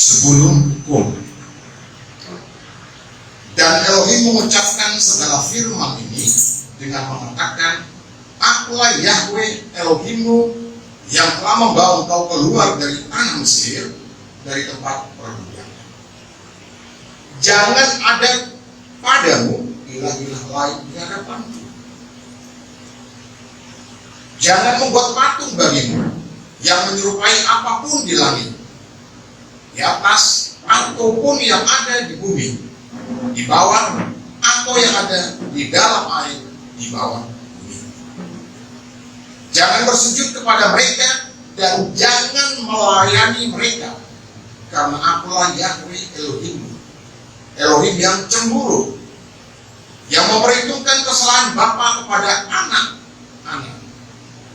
sebelum hukum. Dan Elohim mengucapkan segala firman ini dengan mengatakan, Akulah Yahweh Elohimmu yang telah membawa engkau keluar dari tanah Mesir, dari tempat perbudakan. Jangan ada padamu ilah-ilah lain di hadapanku. Jangan membuat patung bagimu yang menyerupai apapun di langit, di atas ataupun yang ada di bumi, di bawah atau yang ada di dalam air di bawah bumi. Jangan bersujud kepada mereka dan jangan melayani mereka, karena Akulah Yahweh Elohimmu, Elohim yang cemburu, yang memperhitungkan kesalahan bapa kepada anak-anak,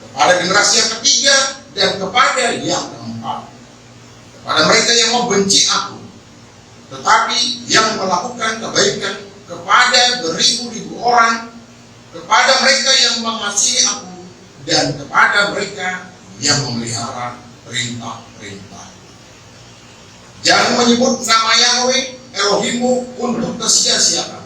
kepada generasi yang ketiga dan kepada yang keempat, kepada mereka yang membenci Aku, tetapi yang melakukan kebaikan kepada beribu-ribu orang, kepada mereka yang mengasihi Aku, dan kepada mereka yang memelihara perintah-perintah. Jangan menyebut nama Yahweh Elohimmu untuk kesia-siaan,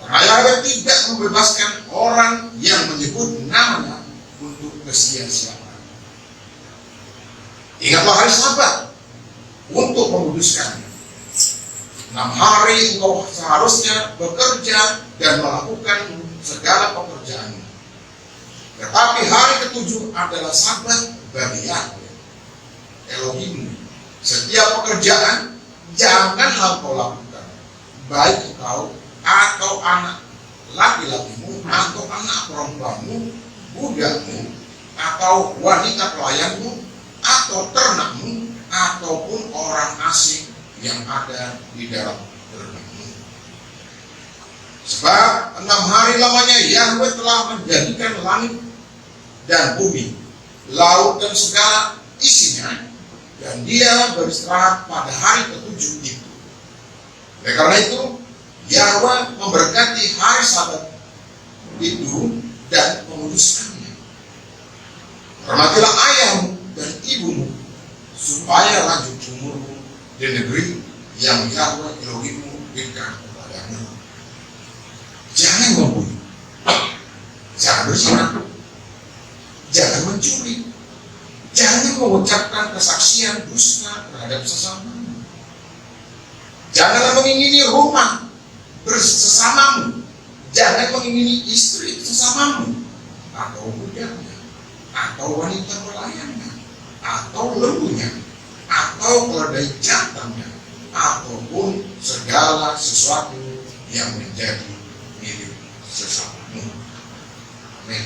karena Yahweh tidak membebaskan orang yang menyebut namanya untuk kesia-siaan. Ingatlah hari Sabat untuk menguduskannya. 6 hari engkau seharusnya bekerja dan melakukan segala pekerjaanmu. Tetapi hari ke-7 adalah Sabat bagi Yahweh Elohimmu. Setiap pekerjaan janganlah kau lakukan, baik engkau atau anak laki-lakimu atau anak perempuanmu, budakmu atau wanita pelayanmu atau ternakmu ataupun orang asing yang ada di dalam ternakmu. Sebab 6 hari lamanya Yahweh telah menjadikan langit dan bumi, laut dan segala isinya, dan Dia beristirahat pada hari ke-7 itu. Oleh karena itu, Yahweh memberkati hari Sabat itu dan menguduskannya. Hormatilah ayahmu dan ibumu, supaya lanjut umurmu di negeri yang Yahweh Elohimmu berikan kepadamu. Jangan membunuh, jangan berzina, jangan mencuri, jangan mengucapkan kesaksian dusta terhadap sesamamu. Janganlah mengingini rumah bersesamamu, jangan mengingini istri sesamamu, atau budaknya, atau wanita pelayannya, atau lembunya, atau keledai jantannya, ataupun segala sesuatu yang menjadi milik sesamamu. Amin.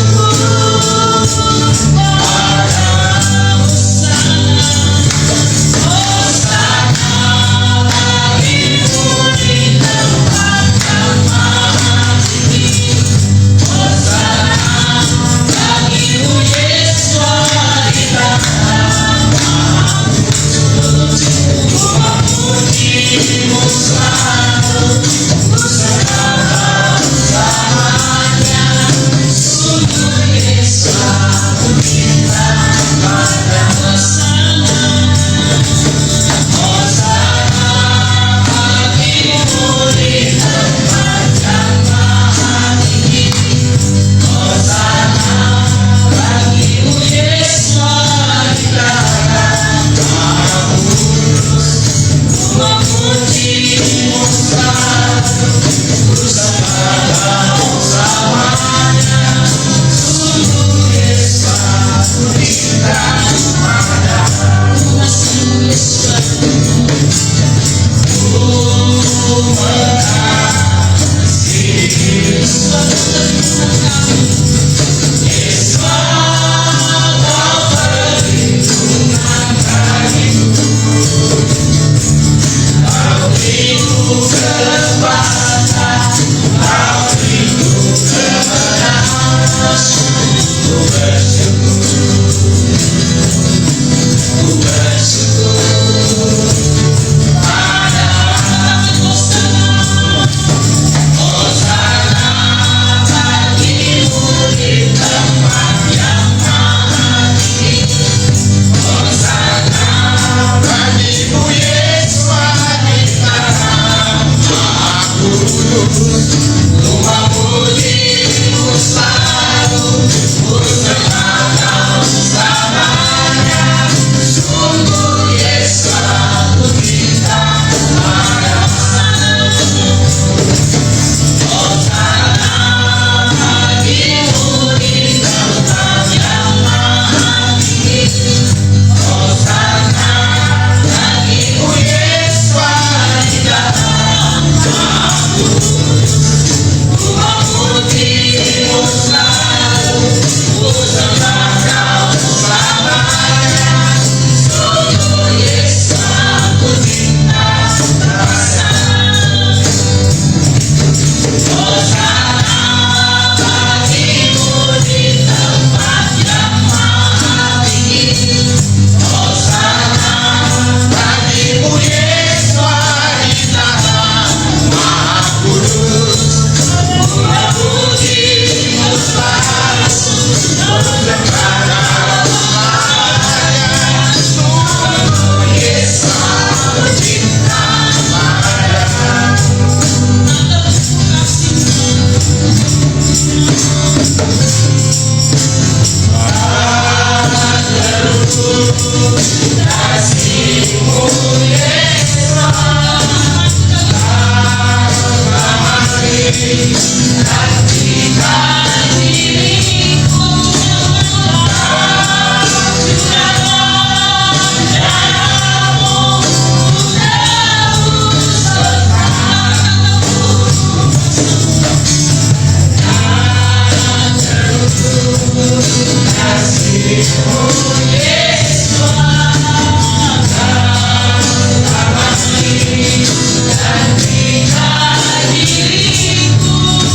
Bersyukur Diriku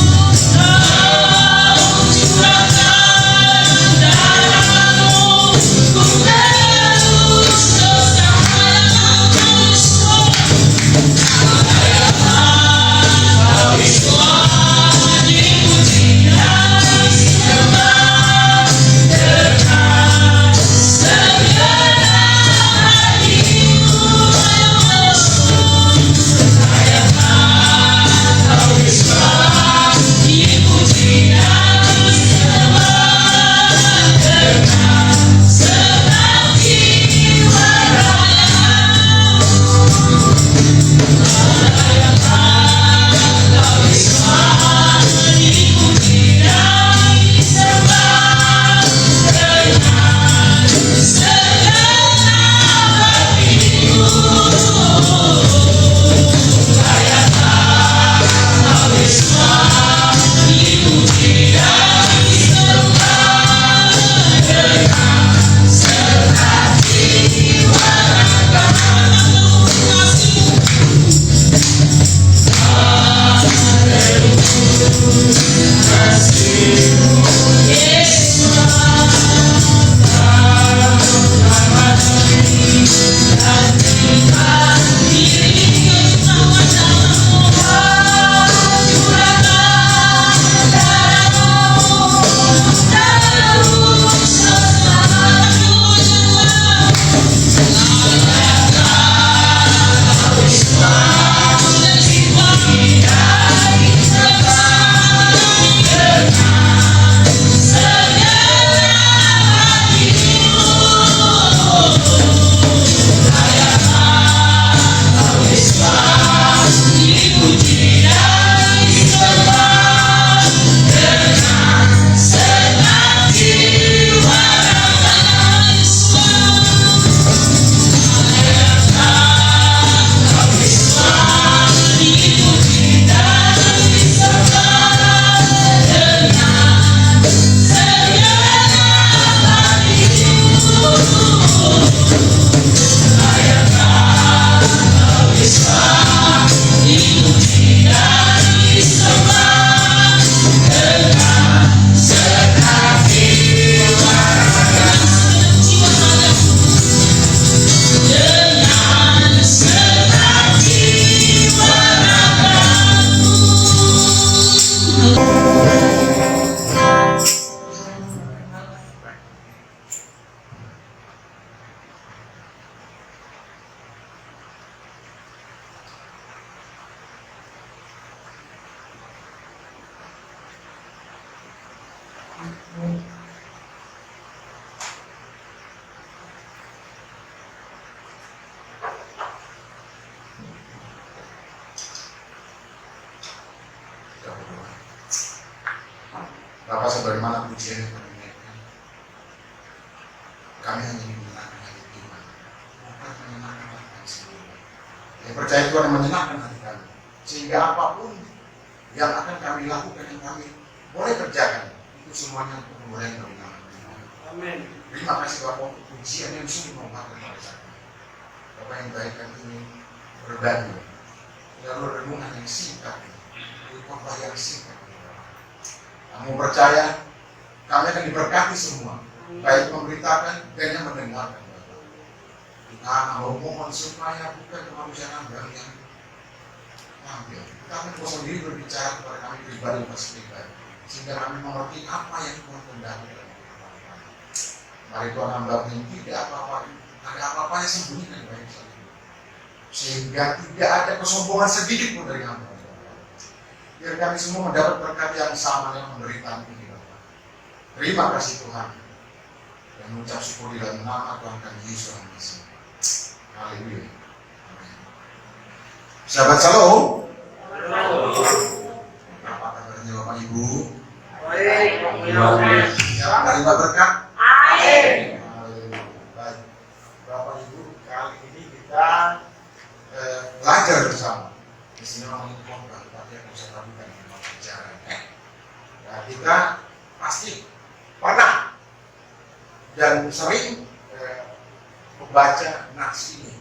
Bapak sebagaimana pujian yang kami naikkan, kami hanya menyenangkan hati Tuhan, bukan menyenangkan hati kami sendiri. Yang percaya Tuhan menyenangkan hati kami, sehingga apapun yang akan kami lakukan, yang kami boleh kerjakan, itu semuanya untuk memuliakan nama Tuhan. Amin. Terima kasih Bapak untuk pujian yang sungguh menguatkan pada saya. Bapak yang baik, kami ingin berbagi lalu renungan yang singkat, khotbah yang singkat. Kamu percaya, kami akan diberkati semua, baik memberitakan dan yang mendengarkan. Kita mohon supaya bukan kemanusiaan Anda yang tampil. Kita akan kosong diri berbicara kepada kami pribadi pribadi, sehingga kami mengerti apa yang Tuhan kehendaki. Mari Tuhan hamba yang tidak apa-apa, ada apa-apa yang sembunyikan baik saja, sehingga tidak ada kesombongan sedikit pun dari hamba. Biar kami semua mendapat berkat yang sama yang penderitaan ini, Bapak. Terima kasih Tuhan. Dan mengucap syukur di dalam nama Tuhan kami Yesus Kristus. Haleluya. Amin. Sahabat Shalom. Apa kabarnya Bapak Ibu? Baik. Ya, terima berkat. Amin. Baik. Bapak Ibu, kali ini kita belajar bersama. Di sini memang khotbah, tapi yang bisa kami bicara. Nah, kita pasti pernah dan sering membaca nats ini,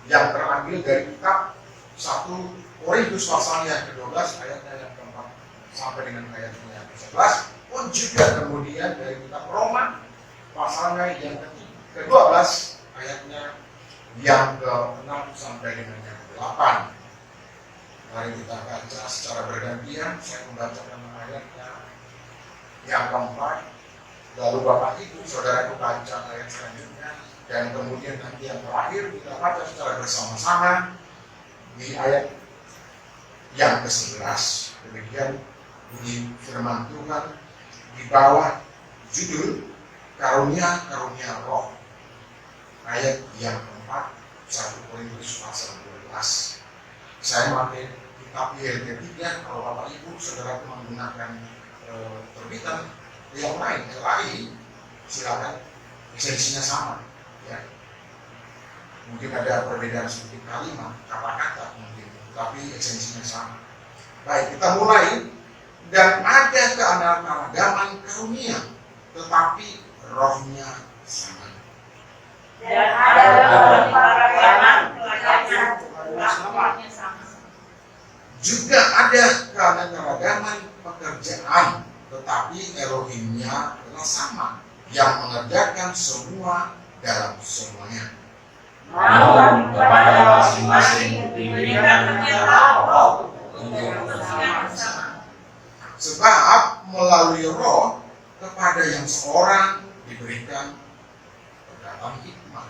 yang terambil dari kitab 1 Korintus pasal yang ke-12 ayatnya yang ke-4 sampai dengan ayatnya yang ke-11, pun juga kemudian dari kitab Roma pasalnya yang ke-12 ayatnya yang ke-6 sampai dengan yang ke-8. Mari kita baca secara bergantian. Saya membacakan ayatnya yang keempat, lalu Bapak Ibu Saudara baca ayat selanjutnya, dan kemudian nanti yang terakhir kita baca secara bersama-sama di ayat yang ke-11. Demikian bunyi firman Tuhan di bawah judul Karunia-karunia Roh, ayat yang keempat, 1 Korintus pasal 12. Saya pakai kitab YLT 3. Kalau Bapak Ibu Saudara menggunakan terbitan yang lain, LAI, silakan, esensinya sama, ya. Mungkin ada perbedaan sedikit kalimat, kata-kata mungkin, tapi esensinya sama. Baik, kita mulai. Dan ada keanekaragaman karunia, tetapi rohnya sama. Dan ada keanekaragaman pelayanan, rohnya sama. Juga ada keanekaragaman pekerjaan, tetapi Elohimnya adalah sama, yang mengerjakan semua dalam semuanya. Namun kepada masing-masing diberikan penyertaan roh untuk kepentingan bersama. Sebab melalui roh kepada yang seorang diberikan perkataan hikmat,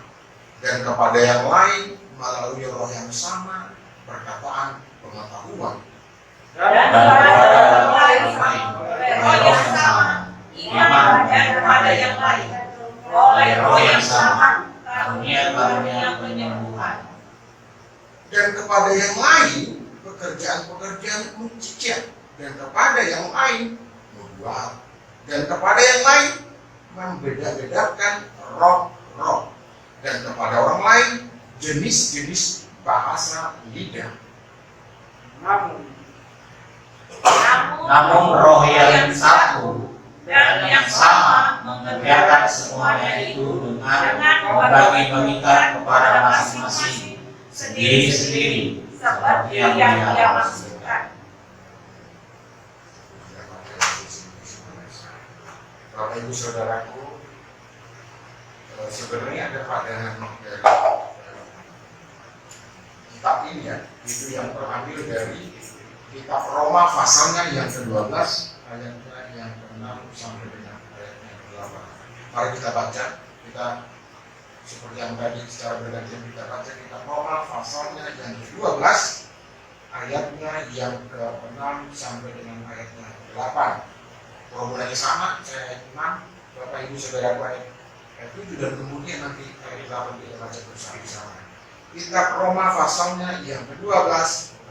dan kepada yang lain melalui roh yang sama perkataan pengetahuan. Dan kepada yang lain roh yang sama iman, dan kepada yang lain oleh roh yang sama karunia-karunia penyembuhan. Dan kepada yang lain pekerjaan-pekerjaan mujizat, dan kepada yang lain membuat, dan kepada yang lain membeda-bedakan roh-roh, dan kepada orang lain jenis-jenis bahasa lidah. Namun roh yang satu dan yang sama mengerjakan semuanya itu dengan membagi-bagikan kepada masing-masing sendiri-sendiri seperti yang Dia maksudkan. Bapak Ibu Saudaraku, sebenarnya ada padanan dari kitab ini, ya, itu yang terambil dari kitab Roma pasalnya yang ke-12 ayatnya yang ke-6 sampai dengan ayatnya yang ke-8. Mari kita baca, kita seperti yang tadi secara bergantian kita baca kitab Roma pasalnya yang ke-12 ayatnya yang ke-6 sampai dengan ayatnya yang ke-8. Formulanya sama, saya ayat 6, Bapak Ibu Saudara ayat 7, dan kemudian nanti ayat 8 kita baca bersama-sama. Kitab Roma pasalnya yang ke-12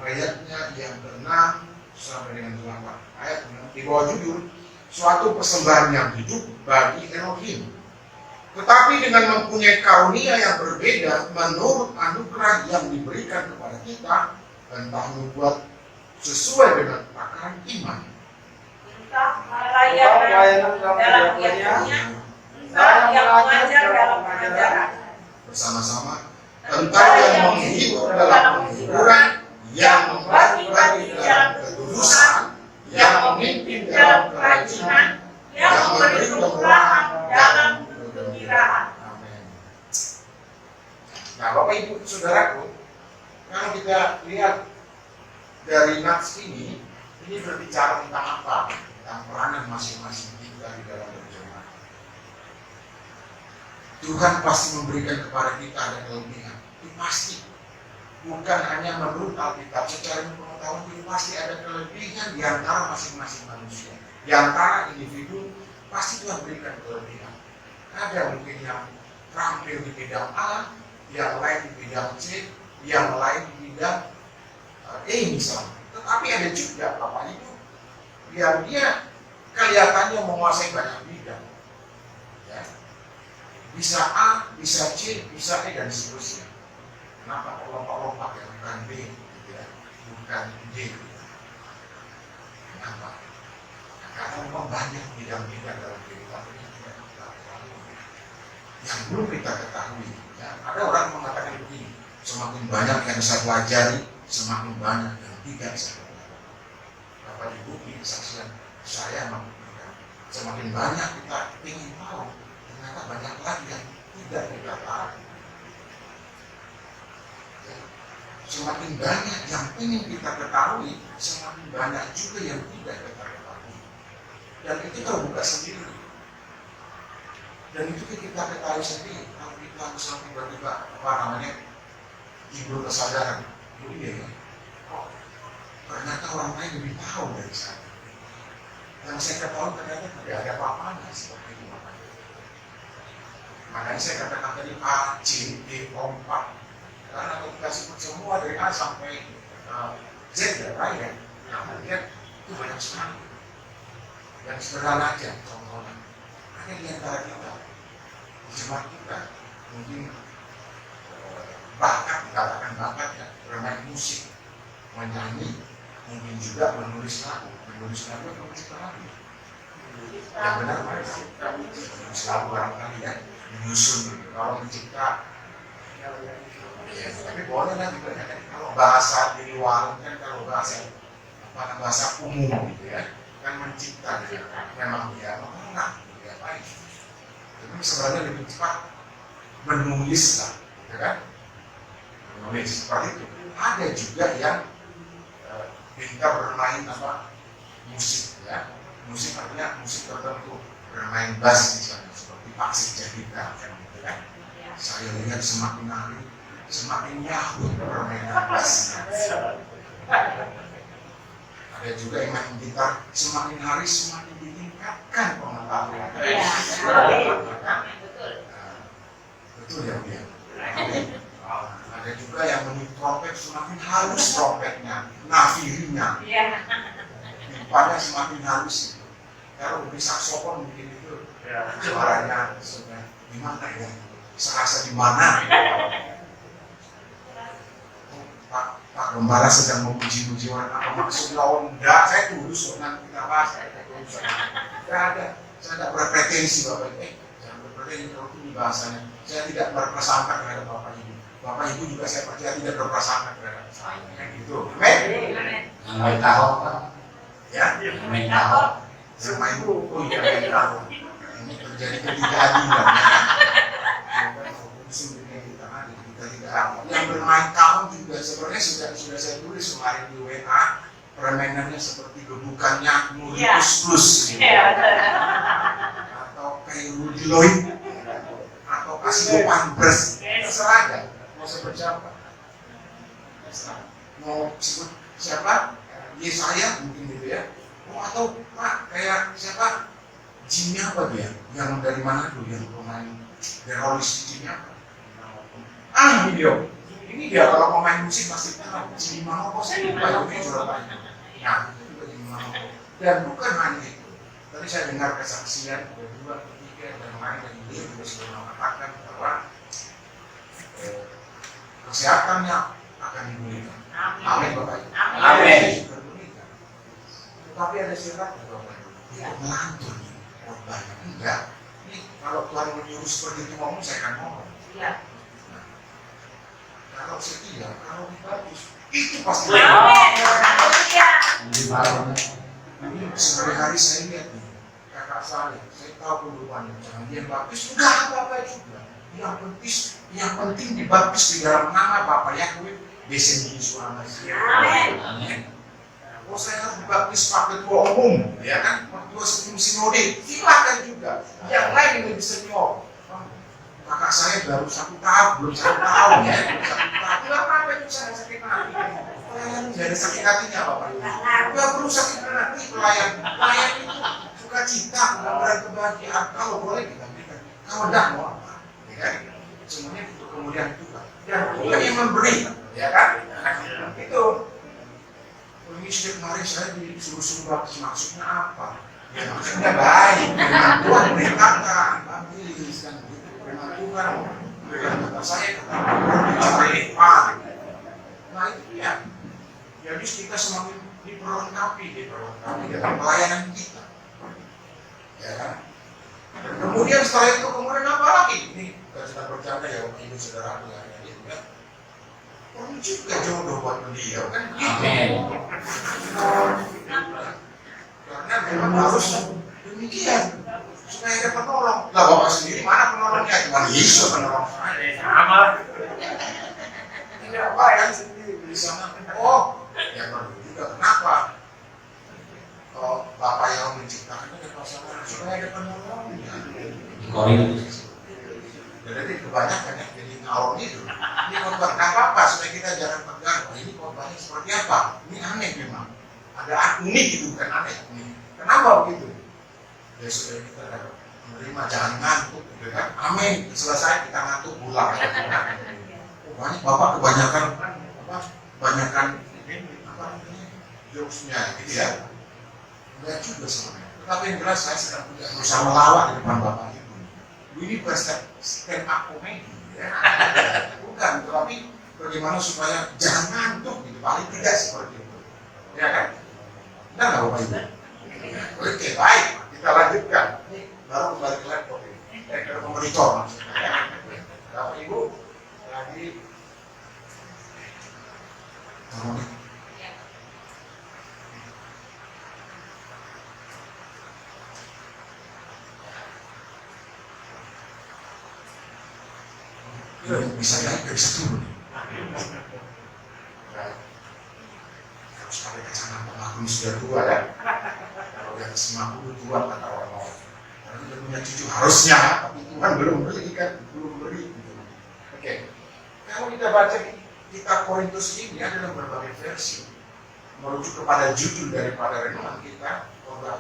ayatnya yang ke-6 sampai dengan 8. Ayat di bawah judul suatu persembahan yang hidup bagi Elohim. Tetapi dengan mempunyai karunia yang berbeda menurut anugerah yang diberikan kepada kita, entah membuat sesuai dengan takaran iman. Entah pelayanan dalam keyakinannya, entah yang mengajar dalam pengajaran. Bersama-sama, entah yang menghibur dalam penghiburan, yang membagi-bagi dalam ketulusan, yang memimpin dalam kerajinan, yang memberi kemurahan dalam kegembiraan. Amin. Nah, Bapak Ibu Saudaraku, kalau kita lihat dari nats ini berbicara tentang apa? Tentang peranan masing-masing kita di dalam berjemaat. Tuhan pasti memberikan kepada kita ada kelebihan. Itu pasti. Bukan hanya menurut Alkitab, secara pengetahuan itu pasti ada kelebihan di antara masing-masing manusia. Di antara individu pasti Tuhan berikan kelebihan. Ada mungkin yang terampil di bidang A, yang lain di bidang C, yang lain di bidang E misalnya. Tetapi ada juga Bapak Ibu yang dia kelihatannya menguasai banyak bidang. Ya. Bisa A, bisa C, bisa E dan seterusnya. Kenapa lompat-lompat yang bukan B, gitu ya? Bukan D? Kenapa? Karena memang banyak bidang-bidang dalam kehidupan ini yang belum kita ketahui. Ya. Ada orang mengatakan begini, semakin banyak yang saya pelajari, semakin banyak yang tidak saya pelajari. Bapak Ibu, ini kesaksian saya membuktikan, semakin banyak kita ingin tahu, ternyata banyak lagi yang tidak kita tahu. Semakin banyak yang ingin kita ketahui, semakin banyak juga yang tidak kita ketahui. Dan itu terbuka sendiri. Dan itu kita ketahui sendiri. Kalau kita misalnya tiba-tiba timbul kesadaran, iya ya, kok ternyata orang lain lebih tahu dari saya. Yang saya ketahui ternyata tidak ada apa-apanya seperti itu. Makanya saya katakan tadi A, C, D, O4. Karena kalau kita sebut semua dari A sampai Z dan lain, nah lihat itu banyak sekali. Yang sederhana aja contohnya. Ada di antara kita, jemaat kita, mungkin bakat, dikatakan bakat ya, bermain musik, menyanyi, mungkin juga menulis lagu atau mencipta lagu. Yang benar mana? Menulis lagu barangkali ya, menyusun, kalau mencipta. Ya, tapi boleh lah juga kan kalau bahasa di luar kan kalau bahasa umum gitu ya kan mencipta gitu. Memang dia mengenal gitu ya baik. Tapi sebenarnya lebih cepat menulis lah, gitu kan? Menulis seperti itu. Ada juga yang pintar bermain musik ya. Musik artinya musik tertentu, bermain bass misalnya seperti Pak Sejadika kan gitu kan. Saya lihat semakin hari semakin yahut permainan bassnya. Ada juga yang main gitar, semakin hari semakin ditingkatkan pengetahuan. Betul ya Bu ya. Ada juga yang meniup trompet, semakin halus trompetnya, nafirinya. Pipanya semakin halus. Kalau beri saksofon mungkin itu suaranya gimana ya? Serasa di mana? Pak Gembara sedang memuji-muji orang apa maksudnya? Oh enggak, saya tulus nanti kita bahas. Tidak ada, saya tidak berpretensi Bapak Ibu. Jangan berpretensi kalau ini bahasanya. Saya tidak berprasangka terhadap Bapak Ibu. Bapak Ibu juga saya percaya tidak berprasangka terhadap saya. Kan gitu. Amin. Main tahu Pak. Ya. Main tahu. Main oh iya main tahu. Ini terjadi ketidakadilan. Yang bermain tahun juga sebenarnya sudah saya tulis kemarin di WA, permainannya seperti gebukannya Nurius Plus gitu. Atau kayak Rudy Lloyd atau Casio Panbers, terserah aja mau sebut siapa, mau sebut siapa, Yesaya mungkin gitu ya, atau Pak kayak siapa, Jimmy apa dia, yang dari mana tuh yang pemain Derolis Jimmy apa? Ini dia kalau pemain musik pasti tahu Jimmy Manopo saya lupa yang juara banyak. Nah itu juga Jimmy Manopo. Dan bukan hanya itu, Tapi saya dengar kesaksian kedua, ketiga, dan kemarin dari beliau juga sudah mengatakan bahwa kesehatannya akan diberikan. Amin Bapak Ibu. Amin. Tapi ada syaratnya Bapak Ibu. Tidak melantur korban. Enggak. Ini kalau Tuhan menyuruh seperti itu ngomong, saya akan ngomong. Iya. Nah, kalau setia, kalau bagus, itu pasti. Amin. Haleluya. Ini sehari-hari saya lihat nih, kakak saya tahu kehidupannya, jangan dia baptis, enggak apa-apa juga. Yang penting dibaptis di dalam nama Bapa Yahweh, descending suara Mesir. Amin. Oh saya harus dibaptis pakai ketua umum, ya kan? Ketua sinode, silakan juga. Yang lain lebih senior. Kakak saya baru 1 tahun, belum 1 tahun ya, belum 1 tahun. Kenapa itu saya sakit hati? Pelayan tidak ada sakit hatinya Bapak Ibu. Nggak perlu sakit hati pelayan. Pelayan itu sukacita, memberikan kebahagiaan. Kalau boleh kita berikan. Kalau tidak mau apa? Ya kan? Semuanya untuk kemudian juga. Dan bukan yang memberi, ya kan? Itu. Ini setiap hari saya disuruh-suruh baptis, maksudnya apa? Ya maksudnya baik, dengan Tuhan beritakan, baptis kan begitu, dengan Tuhan berikan kata saya kata nah itu dia. Jadi kita semakin diperlengkapi dengan pelayanan kita, ya kan? Dan kemudian setelah itu kemudian apa lagi? Ini kita sedang bercanda ya, Bapak Ibu Saudara gitu ya. Perlu juga jodoh buat beliau kan? Amin. Karena memang harus demikian supaya ada penolong. Lah Bapak sendiri mana penolongnya? Cuma Yesus penolong saya. Sama. Tidak apa yang sendiri di sana. Oh, ya perlu juga. Kenapa? Oh, Bapak yang menciptakan ada pasangan supaya ada penolongnya. Korintus. Jadi kebanyakan yang jadi ngalor itu. Ini korban apa-apa supaya kita jangan pegang. Ini korbannya seperti apa? Ini aneh memang. Ada unik itu bukan aneh. Kenapa begitu? Ya sudah kita dapat menerima, jangan ngantuk, gitu kan? Amin. Selesai kita ngantuk pulang. Banyak Bapak kebanyakan jokesnya, gitu ya. Enggak juga sebenarnya. Tetapi yang jelas saya sedang berusaha melawan di depan Bapak itu. Ini bukan stand up comedy, ya. Bukan, tetapi bagaimana supaya jangan ngantuk, gitu. Paling tidak seperti itu, ya kan? Benar nggak Bapak Ibu? Oke, baik. Kita lanjutkan. Ini baru kembali ke laptop ini. Ke monitor maksudnya. Bapak Ibu lagi bisa ya, bisa turun. Harus pakai kacamata, aku ini sudah tua ya. Kalau di atas 50 tua kata orang-orang. Karena kita punya cucu harusnya, tapi Tuhan belum beri kan, belum beri. Oke, kalau kita baca kitab Korintus ini adalah berbagai versi, merujuk kepada judul daripada renungan kita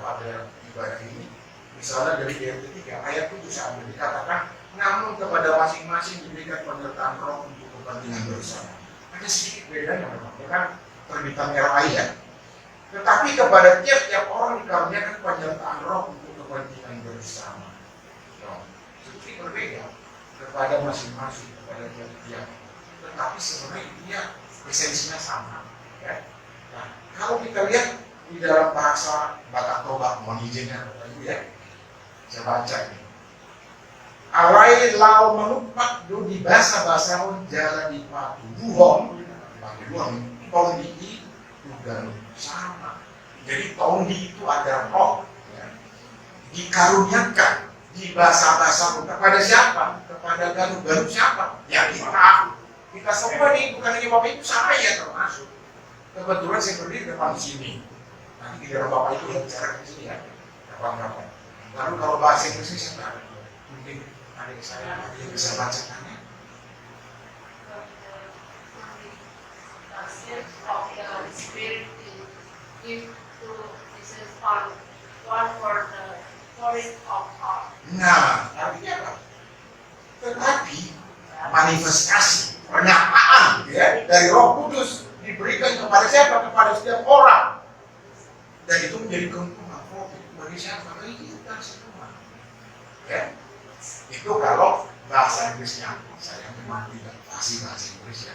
pada ibadah ini. Misalnya dari ayat ketiga, ayat 7 sampai dikatakan, namun kepada masing-masing diberikan penyertaan roh untuk kepentingan bersama. Ada sedikit bedanya memang, ya kan? Terbitan RAI ya. Tetapi kepada tiap-tiap orang dikaruniakan penyertaan roh untuk kepentingan bersama. Sedikit berbeda kepada masing-masing, kepada tiap-tiap. Tetapi sebenarnya dia esensinya sama. Ya. Nah, kalau kita lihat di dalam bahasa Batak Toba, mohon izinnya Bapak Ibu ya, saya baca ini. Alai lau menupak do di bahasa jalan di patu buhong, tondi dan sama. Jadi tondi itu ada roh, ya. Dikaruniakan di bahasa kepada siapa? Kepada garu siapa? Ya kita semua nih, bukan hanya Bapak Ibu, saya termasuk. Kebetulan saya berdiri depan sini. Nanti di dalam Bapak Ibu yang bicara di sini ya, kapan-kapan. Lalu kalau bahasa Inggrisnya saya nggak mungkin adik saya yang bisa bacakannya. Nah, artinya apa? Tetapi manifestasi pernyataan ya, dari Roh Kudus diberikan kepada siapa? Kepada setiap orang. Dan itu menjadi keuntungan profit bagi siapa? Bagi kita semua. Ya, itu kalau bahasa Inggrisnya. Saya memang tidak fasih bahasa Inggris ya,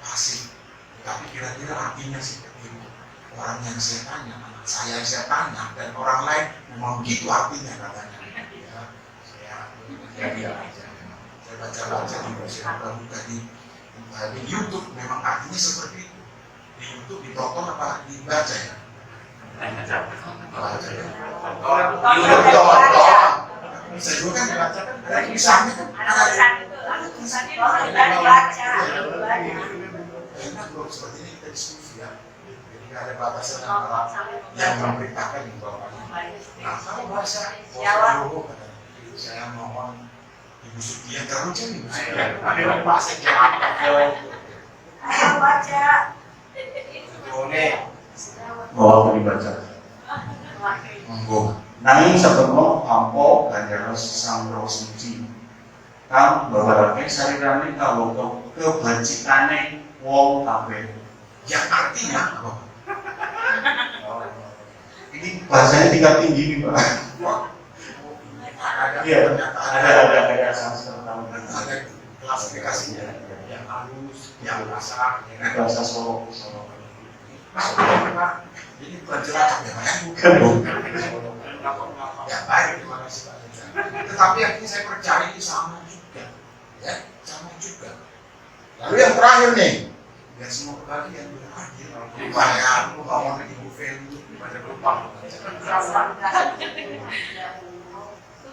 fasih. Tapi kira-kira artinya seperti itu. Orang yang saya tanya, anak saya yang saya tanya, dan orang lain memang begitu artinya katanya. Ya, saya aja. Saya baca-baca di buka di YouTube memang artinya seperti itu. Di YouTube ditonton apa dibaca ya? Baca ya. Ditonton. Bisa juga kan dibaca kan? Ada tulisannya kan? Ada tulisannya dibaca. Enak loh seperti ini kita diskusi ya. Jadi nggak ada batasan antara yang memberitakan yang bapaknya. Nah kalau bahasa Jawa, saya mohon Ibu Suti yang terlalu jeli. Ada bahasa Jawa. Ayo baca. Boleh. Mau dibaca. Monggo. Nanging sebelum ampo ganjaran sang roh suci. Kang babarake sarirane kawula kebancikane wong kabeh. Yang artinya apa? Ini bahasanya tingkat tinggi nih Pak. Iya, ada sangat ada klasifikasinya. Yang halus, yang kasar, yang bahasa Solo. Jadi bukan jelajah ya, bukan. Ya baik, terima kasih Pak. Tetapi yang ini saya percaya itu sama juga, ya, sama juga. Lalu yang terakhir nih, biar semua kebagian berakhir. Lupa ya, aku mau ibu value pada lupa.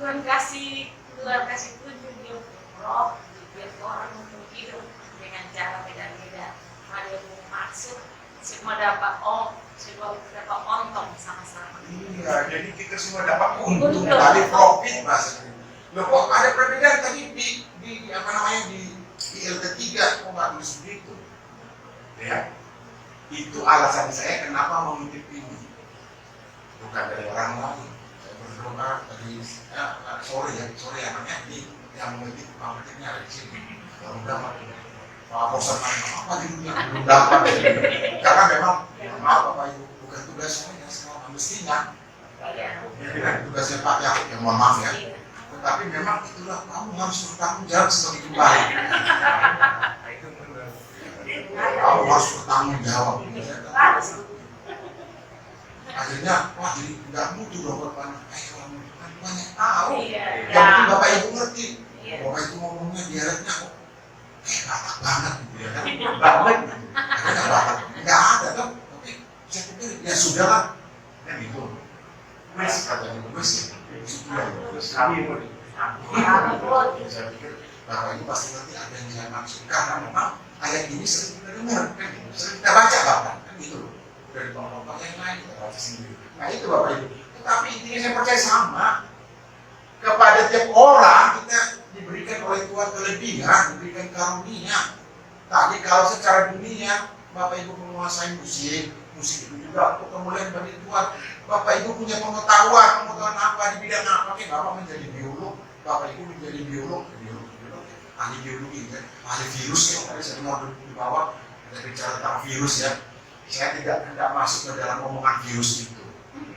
Tuhan kasih tunjuk roh biar orang untuk hidup dengan cara beda-beda. Ada yang maksud semua dapat semua dapat untung sama-sama. Iya, jadi kita semua dapat untung dari profit mas. Loh kok ada perbedaan tadi di apa namanya di LT3 kok nggak tulis begitu? Ya, itu alasan saya kenapa mengutip ini. Bukan dari orang lain. Saya berdoa tadi sore namanya di yang mengutipnya ada di sini. Mudah-mudahan Pak Bosan apa di dunia belum dapat. Karena memang maaf Bapak Ibu bukan tugas saya selama mestinya. Ya, tugasnya Pak ya mohon maaf ya. Tetapi memang itulah kamu harus bertanggung jawab sebagai kembali. Kamu harus bertanggung jawab. Akhirnya, wah jadi nggak mutu dong Bapak. Kalau banyak tahu. Yang penting Bapak Ibu ngerti. Bapak Ibu ngomongnya dialeknya kok batak banget gitu ya kan. Banget. Ada batak. Nggak ada kan. Tapi saya pikir ya sudah lah. Kan itu. Wes katanya wes ya. Kami mau saya pikir Bapak Ibu pasti ngerti apa yang saya maksud. Karena memang ayat ini sering kita dengar kan gitu. Sering kita baca bahkan kan gitu loh. Dari bapak yang lain kita baca sendiri. Nah itu Bapak Ibu. Tetapi intinya saya percaya sama. Kepada tiap orang kita diberikan oleh Tuhan kelebihan, diberikan karunia. Tadi kalau secara dunia Bapak Ibu menguasai musik itu juga untuk kemuliaan bagi Tuhan. Bapak Ibu punya pengetahuan apa di bidang apa? Bapak menjadi biolog, Bapak Ibu menjadi biolog, ahli biologi, kan? Ahli virus ya. Tadi saya mau di bawah ada bicara tentang virus ya. Saya tidak masuk ke dalam omongan virus itu.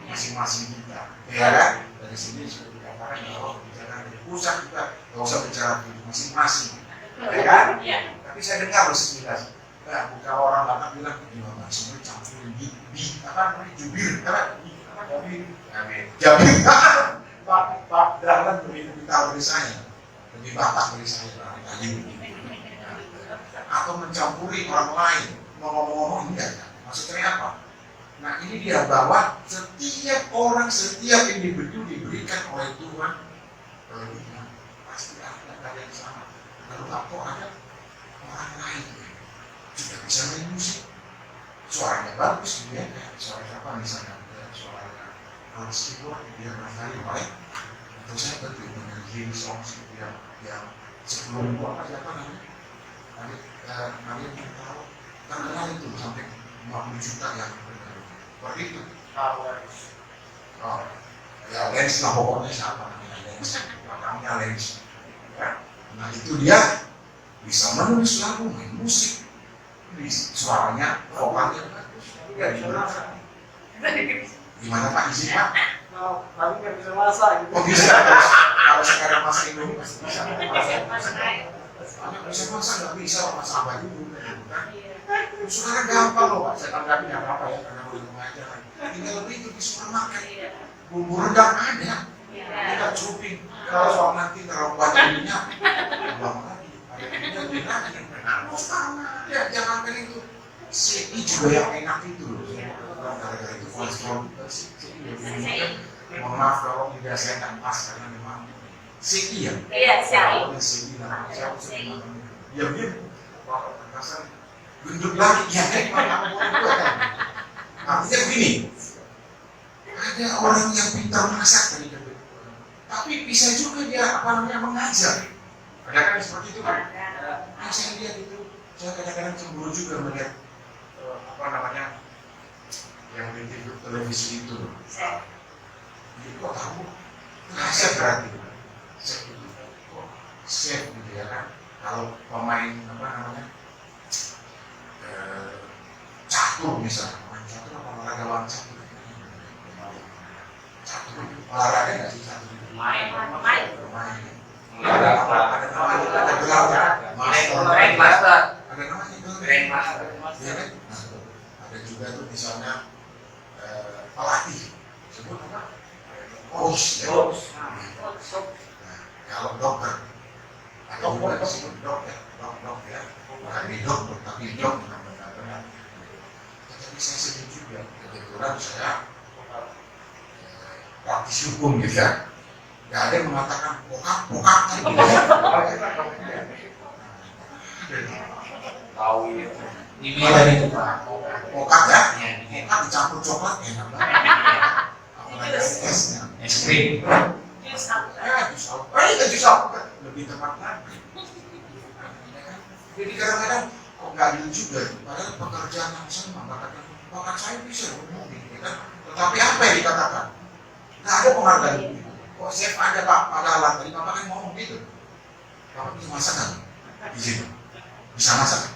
Masing-masing kita, ya kan? Dari sini sudah dikatakan bahwa bicara dari pusat kita nggak usah bicara virus masing-masing, ya kan? Tapi saya dengar loh sekilas. Nah, bukan orang Batak bilang ini Bapak semua campurin apa namanya jubir, jabir. Pak Dahlan lebih tahu dari saya, lebih Batak dari saya tadi. Atau mencampuri orang lain, ngomong-ngomong enggak kan? Maksudnya apa? Nah ini dia bahwa setiap orang, setiap individu diberikan oleh Tuhan kelebihan. Pasti ada yang sama. Lalu apa ada orang lain juga bisa main musik, suaranya bagus gitu ya. Suara apa misalnya? Suaranya Hans Keyboard dia barangkali baik. Untuk saya betul dengan healing songs gitu yang sebelum itu apa namanya? Nanti kita tahu terkenal itu sampai 50 juta yang seperti itu. Ya Lens lah pokoknya siapa namanya Lens, belakangnya Lens. Ya. Nah itu dia bisa menulis lagu, main musik, suaranya, vokalnya bagus, ya diberikan. Gimana Pak izin Pak? Kalau paling nggak bisa masak gitu. Oh bisa, kalau sekarang masak Indomie pasti bisa. Bisa masak nggak bisa masak apa dulu. Sekarang gampang loh Pak, saya tanggapi nggak apa-apa ya karena udah mengajar. Tinggal beli itu di supermarket. Bumbu rendang ada, kita cuping. Kalau soal nanti terlalu banyak minyak, tambah lagi. Ada minyak beli lagi. Nah, sekarang ada, jangan kan itu. CI juga yang enak itu loh. Gara-gara itu kolesterol juga sih. Mohon maaf kalau tidak saya tak pas karena memang CI ya. Iya, Kalau CI lah, saya sering makan. Diam-diam, wah kasar. Gendut lagi, ya kan? Artinya begini, ada orang yang pintar masak tadi kan, tapi bisa juga dia mengajar. Ada kan seperti itu kan? Nah, saya lihat itu, saya kadang-kadang cemburu juga melihat yang di televisi itu. Jadi kok tahu? Chef berarti, chef itu, chef gitu ya kan? Kalau pemain catur misalnya, main catur apa olahragawan catur? Catur itu olahraga nggak sih catur itu? Main. Ada namanya, ada gelarnya. Master. Ada namanya gelar. Grandmaster. Iya kan? Nah, ada juga tuh misalnya pelatih, sebut apa? Coach. Ya. Nah, kalau dokter, ada juga disebut dokter ya, bukan di dokter tapi dokter benar-benar. Tetapi saya sedih juga, kebetulan saya praktisi hukum gitu ya. Gak ada yang mengatakan bokap kan gitu. Tahu ini. Ini dari itu Pak. Bokap ya? Bokap dicampur coklat enak banget. Apalagi esnya. Es krim. Jus apa? Jus alpukat lebih tepat lagi. Jadi kadang-kadang kok nggak adil juga, padahal pekerjaan yang sama, bakat saya bisa ngomong gitu kan. Tetapi apa yang dikatakan? Nggak ada penghargaan itu. Kok chef ada Pak, padahal tadi Bapak kan ngomong gitu. Bapak bisa masak nggak? Di situ bisa masak?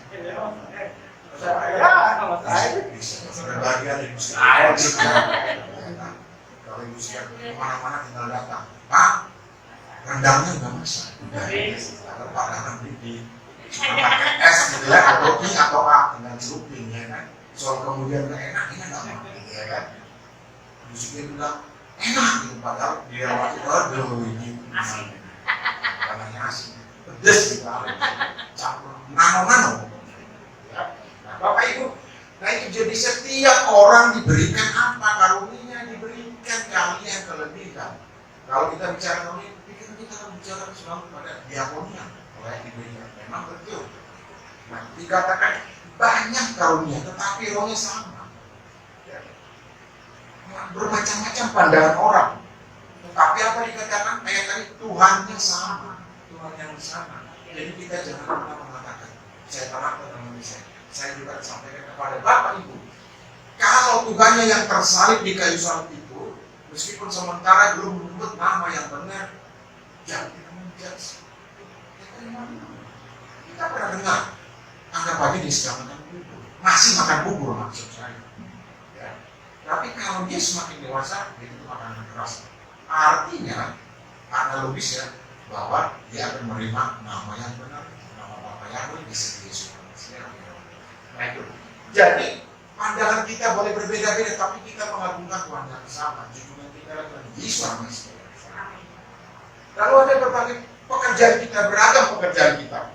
Bisa. Berbagai ada industri. Kalau industri kemana-mana tinggal datang. Pak, rendangnya nggak masak. Kalau Pak datang di pakai es gitu ya, atau mie atau A dengan celupin ya kan. Soal kemudian nggak enak, ini nggak mau gitu ya kan. Musiknya bilang enak gitu, padahal dia waktu aduh ini namanya asin, pedes gitu, campur nano ya. Nah Bapak Ibu, nah itu jadi setiap orang diberikan apa karunia, diberikan kalian kelebihan. Kalau kita bicara karunia, kita bicara selalu pada diakonia oleh yang diberikan. Memang betul. Nah, dikatakan banyak karunia, tetapi rohnya sama. Ya. Bermacam-macam pandangan orang. Tetapi apa dikatakan? Kayak tadi Tuhannya sama, Tuhan yang sama. Jadi kita jangan pernah mengatakan saya taat pada manusia. Saya juga sampaikan kepada Bapak Ibu, kalau Tuhannya yang tersalib di kayu salib itu, meskipun sementara belum menyebut nama yang benar, jangan kita menjudge. Kita pernah dengar, anggap aja dia sedang makan bubur, masih makan bubur maksud saya. Ya. Tapi kalau dia semakin dewasa, dia itu makanan keras. Artinya, analogis ya, bahwa dia akan menerima nama yang benar, nama Bapa Yahweh di sisi Yesus. Nah itu. Jadi pandangan kita boleh berbeda-beda, tapi kita mengagungkan Tuhan yang sama. Junjungan kita adalah Yesus Kristus. Lalu ada berbagai pekerjaan kita, beragam pekerjaan kita.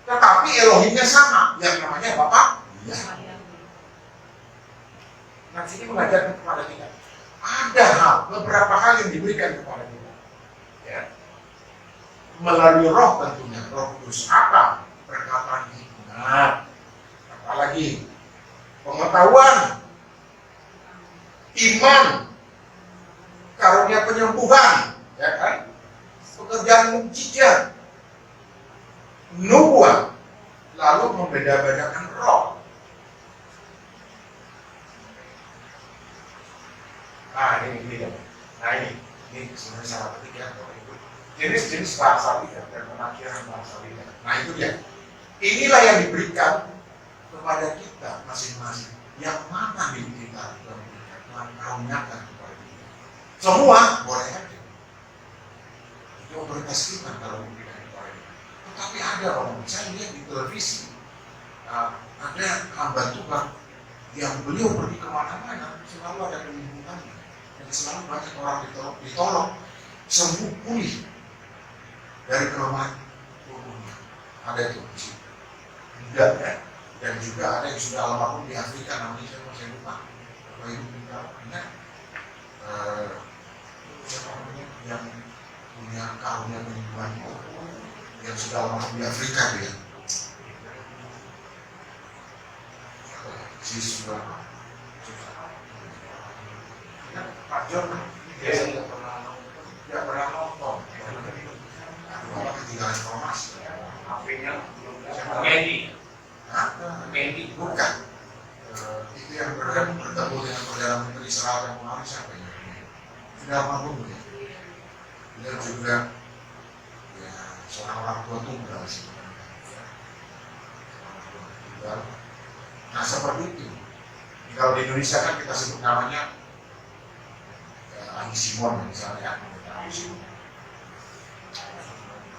Tetapi Elohimnya sama, yang namanya Bapak Yahweh. Nah, sini mengajarkan kepada kita. Ada hal, beberapa hal yang diberikan kepada kita. Ya. Melalui roh tentunya, roh kudus. Apa? Perkataan hikmat. Apalagi pengetahuan, iman, karunia penyembuhan, ya kan? Pekerjaan mukjizat, nubuat, lalu membeda-bedakan roh. Nah ini dia. Nah ini sebenarnya salah petik ya, jenis-jenis bahasa lidah dan penafsiran bahasa lidah. Nah itu dia. Inilah yang diberikan kepada kita masing-masing. Yang mana milik kita? Tuhan karuniakan kepada kita. Semua boleh aja. Itu otoritas kita kalau memberikan kepada kita. Tetapi ada orang, saya lihat di televisi, ada hamba Tuhan yang beliau pergi kemana-mana, selalu ada penyembuhannya. Dan selalu banyak orang ditolong, sembuh pulih dari kelemahan tubuhnya. Ada itu di situ. Tidak ya. Dan juga ada yang sudah almarhum di Afrika, namanya saya masih lupa. Bapak Ibu kita ingat siapa namanya yang punya karunia penyembuhan itu, yang sudah almarhum di Afrika dia. Siswa Pak John, dia tidak pernah nonton. Bapak ketinggalan informasi. HP-nya belum Siapa? Candy. Candy bukan. Itu yang bertemu dengan Perdana Menteri Israel yang kemarin siapa ya? Sudah almarhum ya. Beliau juga ya seorang orang tua tunggal sih. Nah seperti itu. Kalau di Indonesia kan kita sebut namanya Ani Simon misalnya.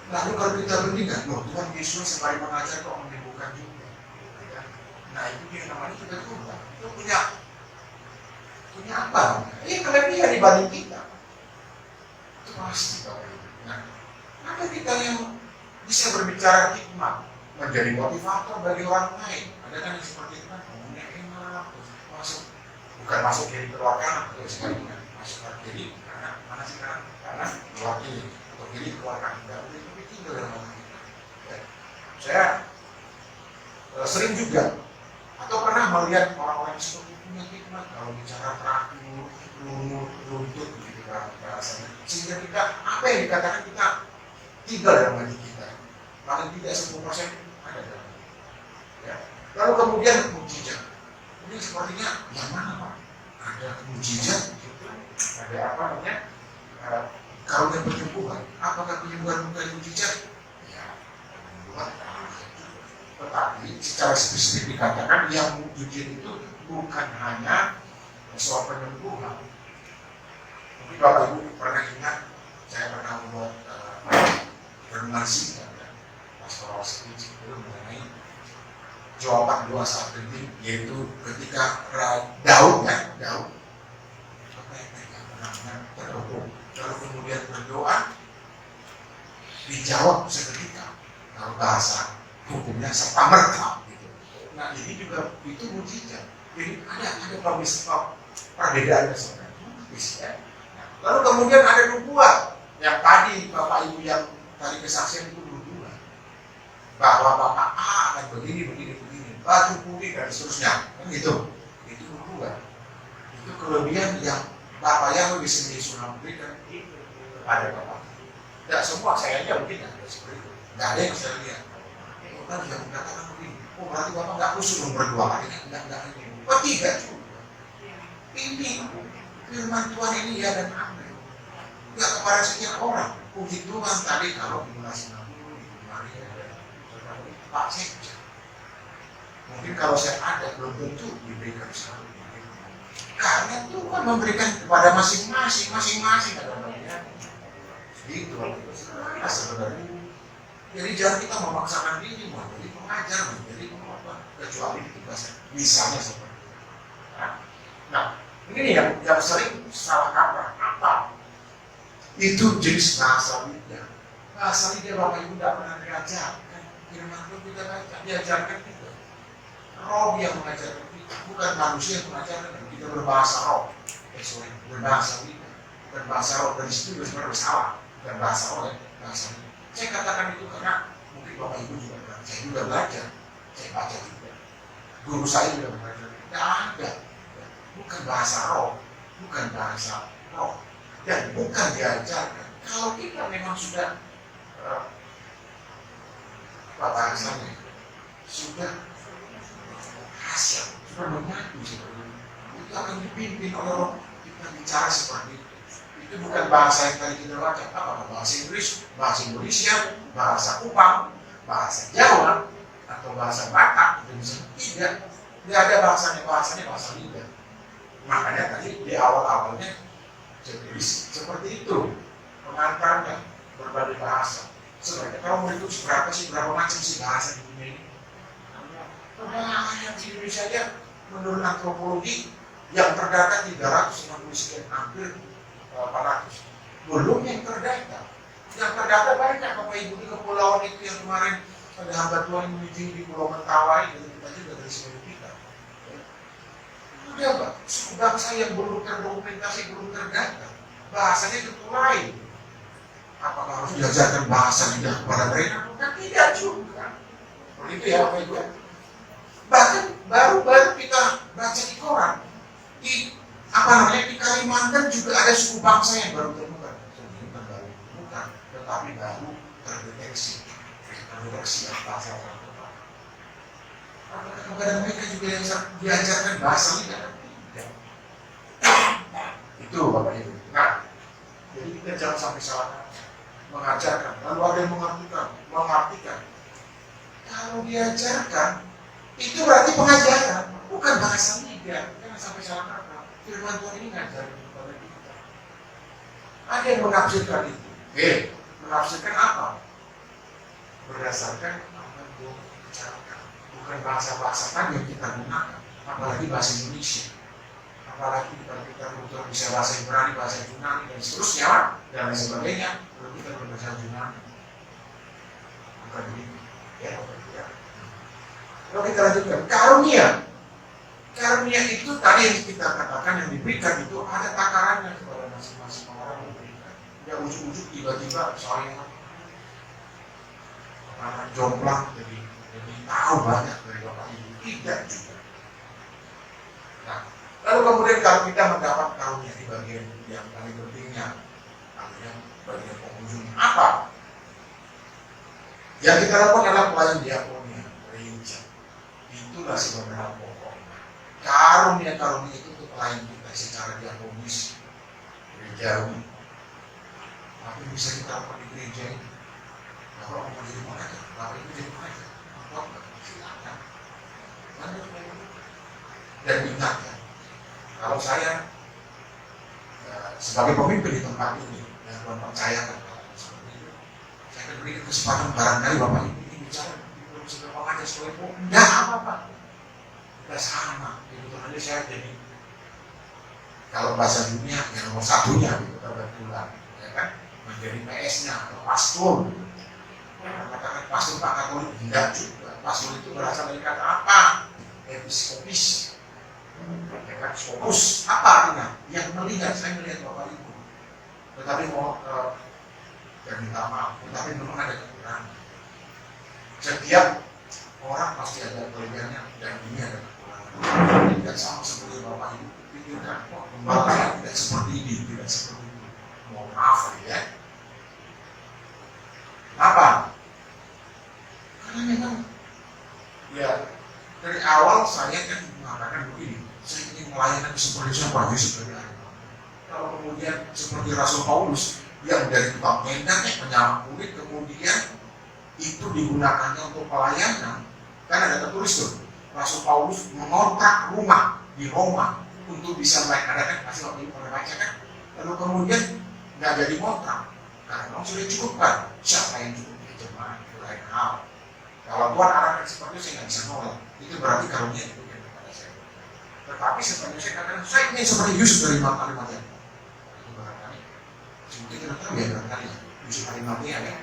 Lalu kalau kita bandingkan, loh Tuhan Yesus sekali mengajar kok menyembuhkan juga. Nah itu dia namanya kita Tuhan. Itu punya apa? Ini kelebihan dibanding kita. Itu pasti Bapak Ibu. Nah, ada kita yang bisa berbicara hikmat, menjadi motivator bagi orang lain. Ada kan yang seperti itu kan, ngomongnya enak, masuk, bukan masuk kiri keluar kanan, sekali kan, masuk ke kiri, kanan, mana sih kanan, kanan, keluar kiri, atau kiri keluar kanan, tidak boleh tapi tinggal dalam hati kita. Ya. Saya sering juga, atau pernah melihat orang-orang yang seperti punya hikmat, kalau bicara teratur, lunut, runtut, gitu kan, bahasanya. Sehingga kita, apa yang dikatakan kita tinggal dalam hati kita, paling tidak 10% ada dalam hati. Ya. Lalu kemudian mujizat. Ini sepertinya yang mana Pak? Ada mujizat, gitu. Ada apa namanya? Karunia penyembuhan. Apakah penyembuhan bukan mujizat? Ya, penyembuhan. Tetapi secara spesifik dikatakan yang mujizat itu bukan hanya soal penyembuhan. Mungkin Bapak Ibu pernah ingat, saya pernah membuat renungan singkat ya, pastoral speech itu mengenai jawaban doa saat penting, yaitu ketika Daud apa yang mereka pernah berdoa, lalu kemudian berdoa dijawab seketika, kalau bahasa hukumnya serta merta gitu. Nah ini juga itu mujizat. Jadi ada perbedaannya sebenarnya. Nah, lalu kemudian ada nubuat yang tadi Bapak Ibu yang tadi kesaksian itu berdua bahwa Bapak A akan begini, batu putih dan seterusnya, kan gitu. Itu nubuat. Itu kelebihan yang Bapak yang bisa disuruh berikan kepada Bapak. Tidak semua saya aja mungkin ada seperti itu. Tidak ada yang saya lihat. Kan yang mengatakan begini, oh berarti Bapak nggak khusus dong berdua, enggak. Oh tidak juga. Ini firman Tuhan ini ya dan amin. Ya kepada sekian orang. Puji Tuhan tadi kalau di Mulas Nabi, di Maria, Pak Sekja. Mungkin kalau saya ada belum tentu diberikan selalu. Karena Tuhan memberikan kepada masing-masing ada bagian. Itu sebenarnya. Jadi jangan kita memaksakan diri menjadi pengajar, menjadi apa, kecuali ditugaskan. Misalnya seperti itu. Nah, ini yang sering salah kaprah. Apa? Itu jenis bahasa lidah. Bahasa lidah Bapak Ibu tidak pernah diajarkan. Firman Tuhan kita baca, diajarkan kita. Roh yang mengajarkan kita, bukan manusia yang mengajarkan kita berbahasa roh. Berbahasa lidah, bukan bahasa roh. Dari situ sebenarnya bersalah. Bukan bahasa roh, ya, bahasa lidah. Saya katakan itu karena mungkin Bapak Ibu juga belajar. Saya juga belajar. Saya baca juga. Guru saya juga belajar. Tidak ada. Bukan bahasa roh. Bukan bahasa roh. Dan bukan diajarkan. Kalau kita memang sudah apa bahasanya? Sudah hasil. Sudah menyatu seperti itu. Itu akan dipimpin oleh roh. Kita bicara seperti itu. Itu bukan bahasa yang tadi kita baca, apa bahasa Inggris, bahasa Indonesia, bahasa Kupang, bahasa Jawa, atau bahasa Batak, itu bisa tidak ada bahasanya bahasa lidah. Makanya tadi awal-awalnya jadi seperti itu pengantarnya berbagai bahasa. Sebenarnya kalau mau itu berapa macam sih bahasa di dunia ini? Yang di Indonesia aja menurut antropologi yang terdata 360 sekian, hampir 400. Belum yang terdata. Yang terdata banyak. Bapak Ibu di kepulauan itu yang kemarin ada hamba Tuhan meeting di Pulau Mentawai, itu kita juga dari seluruh kita. Udah Pak, suku bangsa yang belum terdokumentasi, belum terdata, bahasanya itu lain. Apakah harus diajarkan bahasa tidak kepada mereka? Bukan, tidak juga. Begitu ya Bapak Ibu. Bahkan baru-baru kita baca di koran, di Kalimantan juga ada suku bangsa yang baru ditemukan. Bukan baru ditemukan, tetapi baru terdeteksi bahasa orang tua. Apakah kepada mereka juga yang diajarkan bahasa tidak? Tidak. Itu Bapak Ibu. Nah, jadi kita jangan sampai salah mengajarkan. Lalu ada yang mengartikan. Kalau diajarkan, itu berarti pengajaran, bukan bahasa lidah. Jangan sampai salah kata. Firman Tuhan ini ngajarin kepada kita. Ada yang menafsirkan itu. Menafsirkan apa? Berdasarkan apa yang Tuhan bicarakan. Bukan bahasa-bahasa tadi yang kita gunakan. Apalagi bahasa Indonesia. Apalagi kita kebetulan bisa bahasa Ibrani, bahasa Yunani, dan seterusnya, dan lain sebagainya. Lalu kita berbahasa Yunani. Bukan begitu. Ya. Lalu kita lanjutkan. Karunia itu tadi yang kita katakan yang diberikan itu ada takarannya kepada masing-masing orang yang diberikan. Ya ujuk-ujuk tiba-tiba soalnya anak jomplang jadi tahu banyak dari Bapak Ibu. Tidak juga. Nah, lalu kemudian kalau kita mendapat karunia di bagian yang paling pentingnya, artinya bagian pengunjung apa? Yang kita lakukan adalah pelayan diakonia, gereja. Itulah sebenarnya pokoknya. Karunia itu untuk pelayan kita secara diakonis, gerejawi. Apa yang bisa kita lakukan di gereja ini? Kalau mau jadi pengajar, Bapak Ibu jadi pengajar, silakan. Dan ingat ya, kalau saya sebagai pemimpin di tempat ini, yang Tuhan percayakan seperti itu, saya akan berikan kesempatan barangkali Bapak Ibu ini bicara, belum sudah pengajar sekolah itu, enggak apa-apa, udah sama. Kebetulan aja saya jadi, kalau bahasa dunia yang nomor satunya, gitu, kebetulan, ya kan, menjadi PS-nya atau pastor. Katakan pastor Pak Katolik, tidak juga. Pastor itu berasal dari kata apa? Episkopis. Fokus apa artinya? Yang melihat, saya melihat Bapak Ibu. Tetapi mau dan minta maaf, tetapi memang ada kekurangan. Setiap orang pasti ada kelebihannya dan ini ada kekurangan. Tidak sama seperti Bapak Ibu pikirkan, pembalasnya tidak seperti ini, tidak seperti itu. Mohon maaf ya. Apa? Karena memang ya dari awal saya kan mengatakan begini, saya ingin melayani seperti siapa seperti apa. Kalau kemudian seperti Rasul Paulus yang dari tukang tenda penyalak kulit, kemudian itu digunakannya untuk pelayanan, kan ada tertulis tuh Rasul Paulus mengontrak rumah di Roma untuk bisa melayani. Ada kan pasti waktu itu pernah baca kan. Lalu kemudian nggak jadi kontrak karena memang sudah cukup kan. Siapa yang cukup ya jemaat itu lain hal. Kalau Tuhan arahkan seperti itu saya nggak bisa nolak. Itu berarti karunia itu kepada saya. Tetapi sebenarnya saya katakan saya ingin seperti Yusuf dari Arimatea. Itu barangkali. Mungkin kita tahu ya barangkali Yusuf Arimatea ya.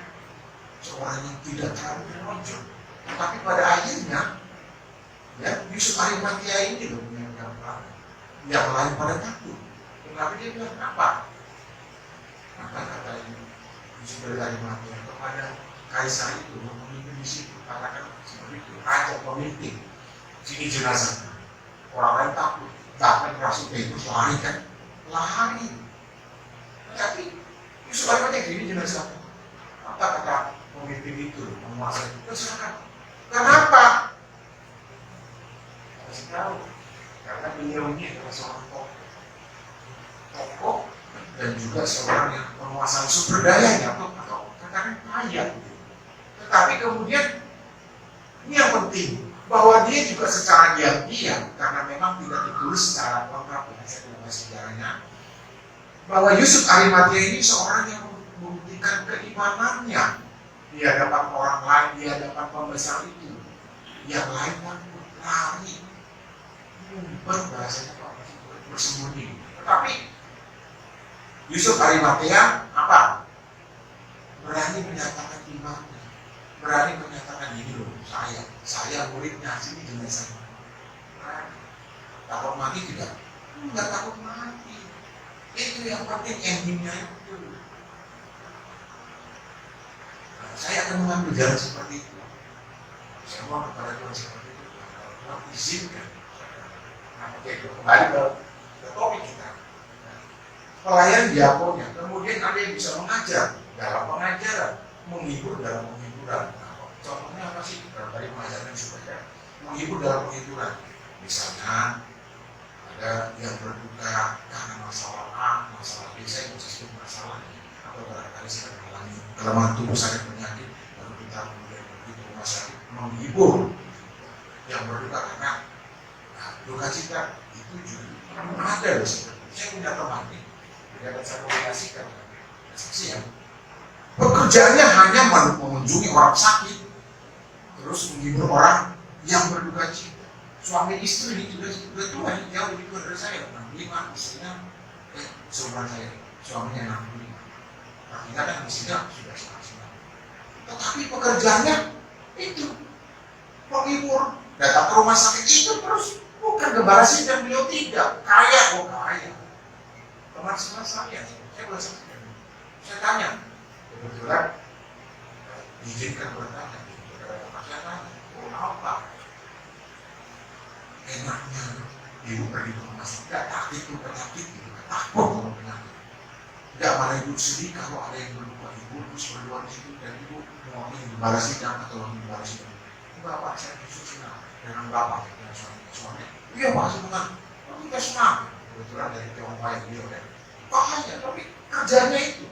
Seorang yang tidak terlalu menonjol. Tetapi pada akhirnya ya Yusuf Arimatea ini loh yang lain pada takut. Tetapi dia bilang apa? Maka kata Yusuf Arimatea kepada kaisar itu memimpin di situ, katakan seperti itu, raja pemimpin, sini jenazah. Orang lain takut, bahkan Rasul Petrus lari kan, lari. Tapi Yusuf Arimatea gini jenazah. Apa kata pemimpin itu, penguasa itu? Terserahkan. Kenapa? Kasih tahu, karena beliau ini adalah seorang tokoh dan juga seorang yang penguasa sumber dayanya atau katakan kaya. Tetapi kemudian ini yang penting, bahwa dia juga secara diam-diam, karena memang tidak ditulis secara lengkap dengan sejarahnya, bahwa Yusuf Arimatia ini seorang yang membuktikan keimanannya di hadapan orang lain, di hadapan pembesar itu. Yang lain takut, lari, bahasanya bersembunyi. Tetapi Yusuf Arimatia apa? Berani menyatakan imannya, berani menyatakan ini loh, saya muridnya, sini dengan saya. Berani. Takut mati tidak? Enggak takut mati. Itu yang penting, endingnya itu. Nah, saya akan mengambil jalan seperti itu. Saya mau kepada Tuhan seperti itu. Kalau Tuhan izinkan. Nah, oke, kembali ke topik kita. Pelayan diakonnya, kemudian ada yang bisa mengajar dalam pengajaran, menghibur dalam penghiburan. Nah, contohnya apa sih? Dari pengajaran supaya menghibur dalam penghiburan. Misalnya ada yang berduka karena masalah A, masalah B, saya bisa sebut masalah, atau barangkali sedang mengalami kelemahan tubuh, sakit penyakit, lalu kita kemudian pergi ke rumah sakit menghibur yang berduka karena duka cita itu juga ada loh. Saya punya teman nih, tidak saya komunikasikan saksian. Pekerjaannya hanya mengunjungi orang sakit, terus menghibur orang yang berduka cita. Suami istri ini juga tua, jauh lebih tua dari saya, 65, istrinya seumuran saya, suaminya 65. Artinya kan istrinya sudah senang. Tetapi pekerjaannya itu menghibur, datang ke rumah sakit itu terus, bukan gembala sidang, beliau tidak kaya, kaya. Teman saya boleh saksikan. Saya tanya, kebetulan diizinkan bertanya, saya tanya, apa? Enaknya ibu pergi ke rumah sakit, tidak takut itu penyakit, takut kalau penyakit. Tidak malah ibu sedih kalau ada yang berluka, ibu terus berluar di situ dan ibu mau gembala sidang atau gembala sidang. Bapak saya justru senang dengan bapak dengan suami. Iya pak, senang. Kita senang. Kebetulan dari Tiongkok yang beliau kan. Bahaya, tapi kerjanya itu.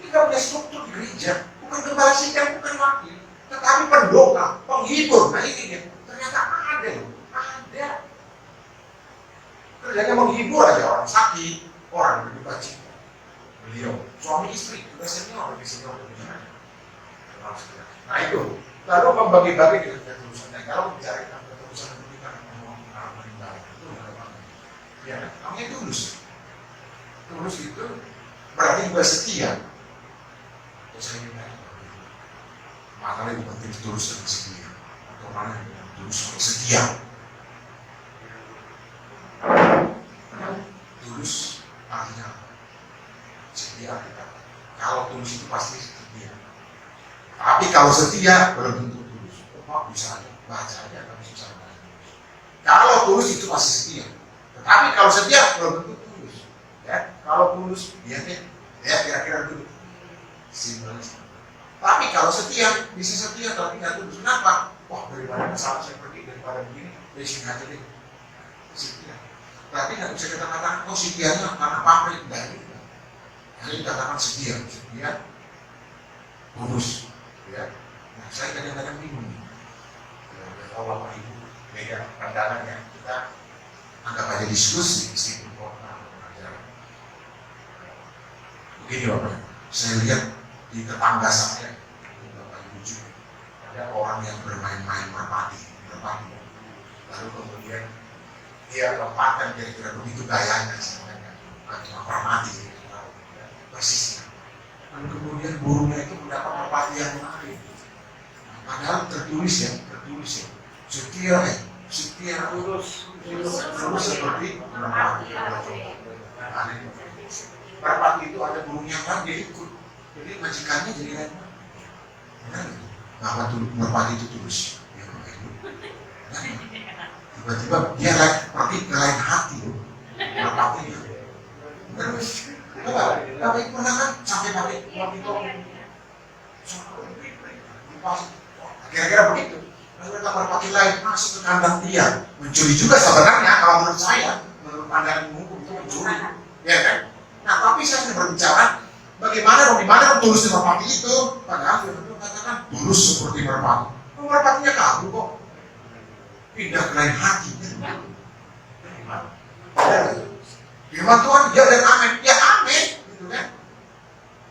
Kita punya struktur di gereja, bukan gembala sidang, bukan wakil, tetapi pendoa, penghibur. Nah ini dia. Ternyata ada loh, ada. Kerjanya menghibur aja orang sakit, orang berduka cita. Beliau, suami istri, juga senior, lebih senior dari saya. Nah itu, lalu membagi-bagi dengan keterusannya. Kalau bicara tentang keterusan itu kita ngomong meninggal, itu nggak apa-apa. Ya, namanya tulus. Tulus itu berarti juga setia. Saya minta makanya lebih penting tulus dan setia. Atau mana yang tulus atau setia? Tulus artinya apa? Setia kita. Kalau tulus itu pasti setia. Tapi kalau setia belum tentu tulus. Oh, bisa aja baca aja, tapi susah baca. Kalau tulus itu pasti setia. Tetapi kalau setia belum tentu tulus. Ya, kalau tulus dia ya kira-kira dulu. Simpelnya. Tapi kalau setia bisa setia tapi nggak tulus. Kenapa? Wah, daripada masalah saya pergi, daripada begini, dari sini aja deh. Setia. Tapi nggak bisa kita katakan, oh setianya karena pamrih dari kita. Hanya dikatakan setia, tulus. Ya. Nah, saya kadang-kadang bingung. Kalau Bapak Ibu beda pandangannya, kita anggap aja diskusi meskipun pengajaran. Begini Bapak, saya lihat di tetangga saya, Bapak Ibu juga. Ada orang yang bermain-main merpati, lalu kemudian dia lompatkan kira-kira begitu gayanya sebenarnya, bukan cuma merpati, persisnya. Lalu kemudian burungnya itu mendapat merpati yang lain. Nah, padahal tertulis ya, setia lurus seperti merpati. Merpati itu ada burung yang lain dia ikut, jadi majikannya jadi lain. Benar gitu. Bahwa merpati itu tulus. Tiba-tiba dia pergi ke lain hati loh. Merpati itu. Terus, tapi pernah kan sampai pakai waktu itu. Kira-kira begitu. Lalu ada merpati lain masuk ke kandang dia, mencuri juga sebenarnya kalau menurut saya, menurut pandangan hukum itu mencuri, ya kan? Nah, tapi saya sudah berbicara bagaimana di mana tulusnya merpati itu, padahal firman Tuhan katakan tulus seperti merpati. Merpatinya kabur kok, pindah ke lain hati. Firman Tuhan ya dan amin, ya amin, gitu kan?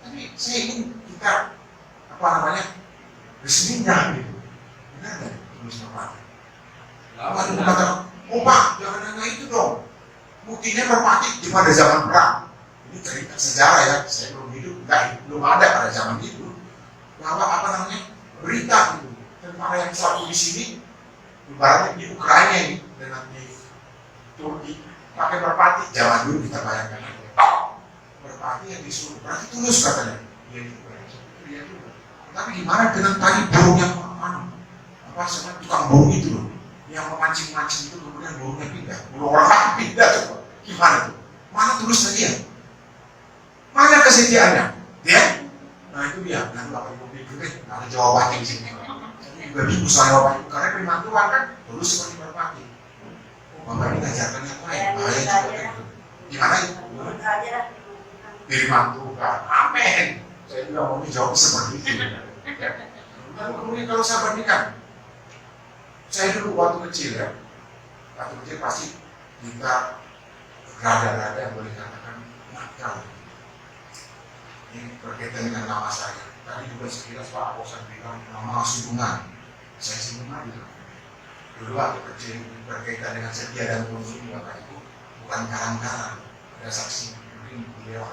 Tapi saya ingin kita resminya gitu. Benar nggak? Tulis merpati. Lalu mengatakan, oh Pak, jangan nanya itu dong. Buktinya merpati di pada zaman perang. Ini cerita sejarah ya, saya belum hidup, belum ada pada zaman itu. Bahwa berita gitu. Tentara yang satu di sini, ibaratnya di Ukraina ini dengan di Turki pakai merpati. Zaman dulu kita bayangkan merpati yang disuruh, berarti tulus katanya. Iya juga. Tapi gimana dengan tadi burung yang sama tukang burung itu loh, yang memancing-mancing itu kemudian burungnya pindah, burung orang pindah coba. Gimana tuh? Mana tulusnya dia? Mana kesetiaannya? Ya? Nah itu dia. Nanti Bapak Ibu pikir ada jawabannya di sini. Saya juga bingung soal jawabannya karena firman Tuhan kan tulus seperti merpati. Bapak ini ngajarkan yang lain, bahaya juga gitu. Gimana itu? Firman Tuhan, amin. Saya juga mau dijawab seperti itu. Lalu kemudian kalau saya bandingkan, saya dulu waktu kecil ya, waktu kecil pasti kita rada-rada boleh katakan nakal. Ini berkaitan dengan nama saya. Tadi juga sekilas Pak Bosan bilang nama Sibungan. Saya Sibungan gitu. Dulu waktu kecil berkaitan dengan setia dan tulus Bapak Ibu, bukan karang-karang. Ada saksi mungkin beliau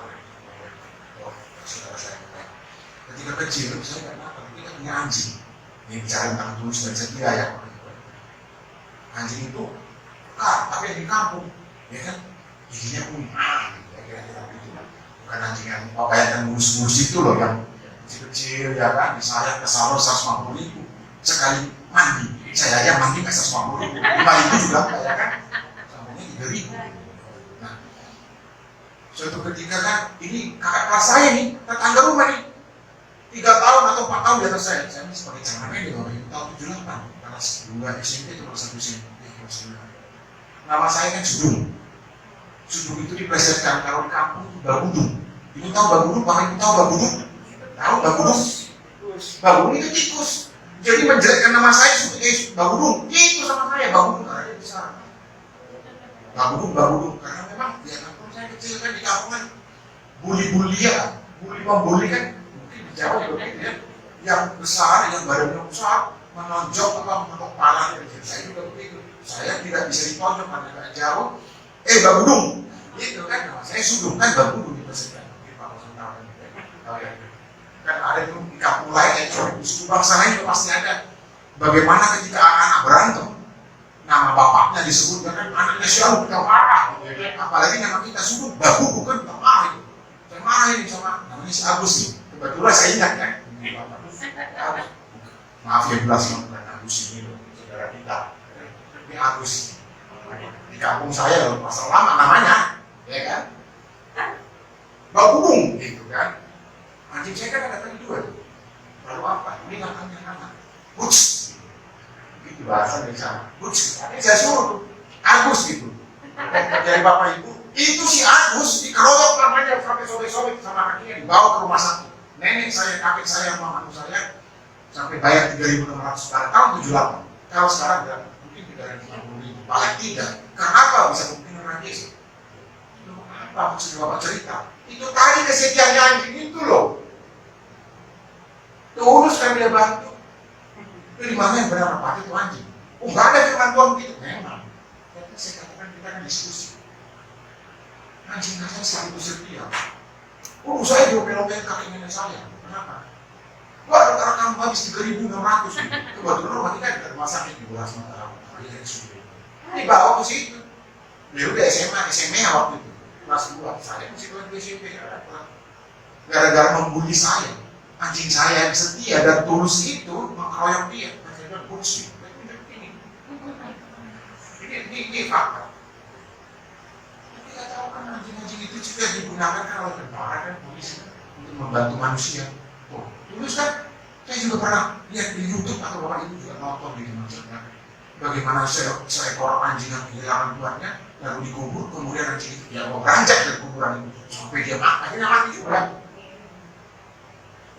saudara saya. Ketika kecil saya nggak nakal, kita punya anjing. Ini bicara tentang tulus dan setia ya. Anjing itu tapi yang di kampung, ya kan, giginya punya, kira-kira gitu. Bukan anjing yang pakaian mulus-mulus itu loh, yang kecil-kecil, ya kan, disayang ke salon 150.000 sekali mandi. Saya aja mandi nggak 150.000, 5.000 juga, ya kan, samanya 3.000. Nah, suatu ketika kan, ini kakak kelas saya nih, tetangga rumah nih, 3 tahun atau 4 tahun di atas saya masih pakai celana di bawah itu, tahun 78. Kelas 2 SMP atau kelas 1 SMP. Nama saya kan Sudung. Sudung itu diplesetkan kalau di kampung itu Bagudung. Ibu tahu Bagudung? Bapak Ibu tahu Bagudung? Tahu Bagudung? Bagudung itu tikus. Jadi menjelekkan nama saya sebagai Bagudung. Itu sama saya Bagudung karena dia besar. Bagudung karena memang ya kampung saya kecil kan di kampung kan bully ya, membuli kan mungkin di Jawa juga gitu ya. Yang besar, yang badannya besar, menonjok menonjok kepala dari saya juga begitu. Saya tidak bisa ditonjok karena agak jauh. Bagudung, itu kan nama saya Sudung kan Bagudung di Persebaya. Kan ada di kampung lain yang suku bangsa lain itu pasti ada. Bagaimana ketika anak-anak berantem, nama bapaknya disebut kan anaknya selalu kita marah. Apalagi nama kita Sudung, Bagudung kan kita marah itu. Saya marah ini sama namanya si Agus nih. Kebetulan saya ingat kan. Maaf ya belas bukan Agus ini loh, saudara kita. Ini Agus di kampung saya loh, pasal lama namanya, ya kan? Bagudung, gitu kan? Anjing saya kan ada tadi 2 tuh. Lalu apa? Ini katanya anak. Buts, gitu bahasa dari sana. Buts, ini saya suruh Agus gitu. Dari Bapak Ibu, itu si Agus dikeroyok namanya sampai sobek-sobek sama kakinya dibawa ke rumah sakit. Nenek saya, kakek saya, mamaku saya sampai bayar 3.600 pada tahun 78. Kalau sekarang berapa? Mungkin 350.000 paling tidak. Kenapa bisa mungkin nangis? Apa maksud Bapak cerita? Itu tadi kesetiaannya anjing itu loh. Tulus kan dia bantu. Itu di mana yang benar merpati itu anjing? Oh nggak ada firman Tuhan begitu. Memang. Tapi saya katakan kita kan diskusi. Anjing saya selalu setia. Saya diopel-opel kaki nenek saya. Kenapa? Wah, ada rekam habis 3.600. Kebetulan rumah kita ada rumah sakit di Bolas Mataram. Dibawa ke situ. Dia udah SMA waktu itu. Kelas 2. Saya masih kelas 2 SMP. Gara-gara membuli saya. Anjing saya yang setia dan tulus itu mengkeroyok dia. Saya bilang, bullshit. Ini fakta. Kita tahu kan anjing-anjing itu juga digunakan kan oleh tentara dan polisi untuk membantu manusia. Tulus kan, saya juga pernah lihat di YouTube atau Bapak Ibu juga nonton di mana bagaimana seekor anjing yang kehilangan tuannya lalu dikubur, kemudian anjing itu dia mau beranjak dari kuburan itu sampai dia akhirnya mati juga.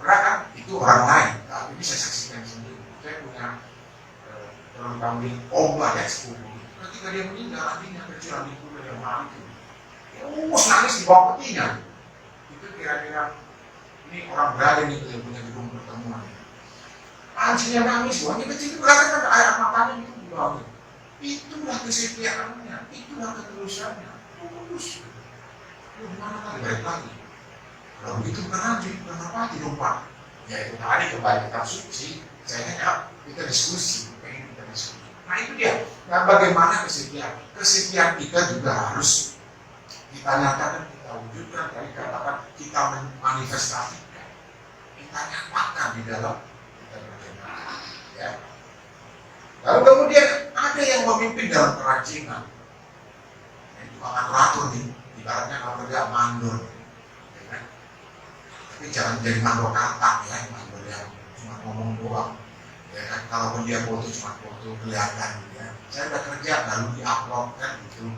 Pernah kan? Itu orang lain, tapi bisa saksikan sendiri. Saya punya lalu kami ombak ya 10. Ketika dia meninggal, anjingnya kecil, anjing kuda yang mati. Nangis di bawah petinya. Itu kira-kira ini orang berada nih yang punya gedung pertemuan. Anjingnya nangis, anjing kecil itu kelihatan air matanya itu di bawah. Itulah kesetiaannya, itulah ketulusannya. Tulus. Lu gimana lagi balik lagi? Kalau begitu bukan anjing, bukan merpati dong Pak. Ya itu tadi kembali kitab suci. Saya kita diskusi, pengen kita diskusi. Nah itu dia. Nah bagaimana kesetiaan? Kesetiaan kita juga harus kita nyatakan, kita wujudkan, katakan kita manifestasikan, kita nyatakan di dalam kita bagaimana. Ya. Lalu kemudian ada yang memimpin dalam kerancingan. Itu atur nih, ibaratnya kalau kerja mandor. Ya kan? Tapi jangan jadi mandor kata ya, mandor yang cuma ngomong doang. Ya kan? Kalaupun dia foto cuma foto kelihatan gitu ya. Saya udah kerja lalu di-upload kan gitu.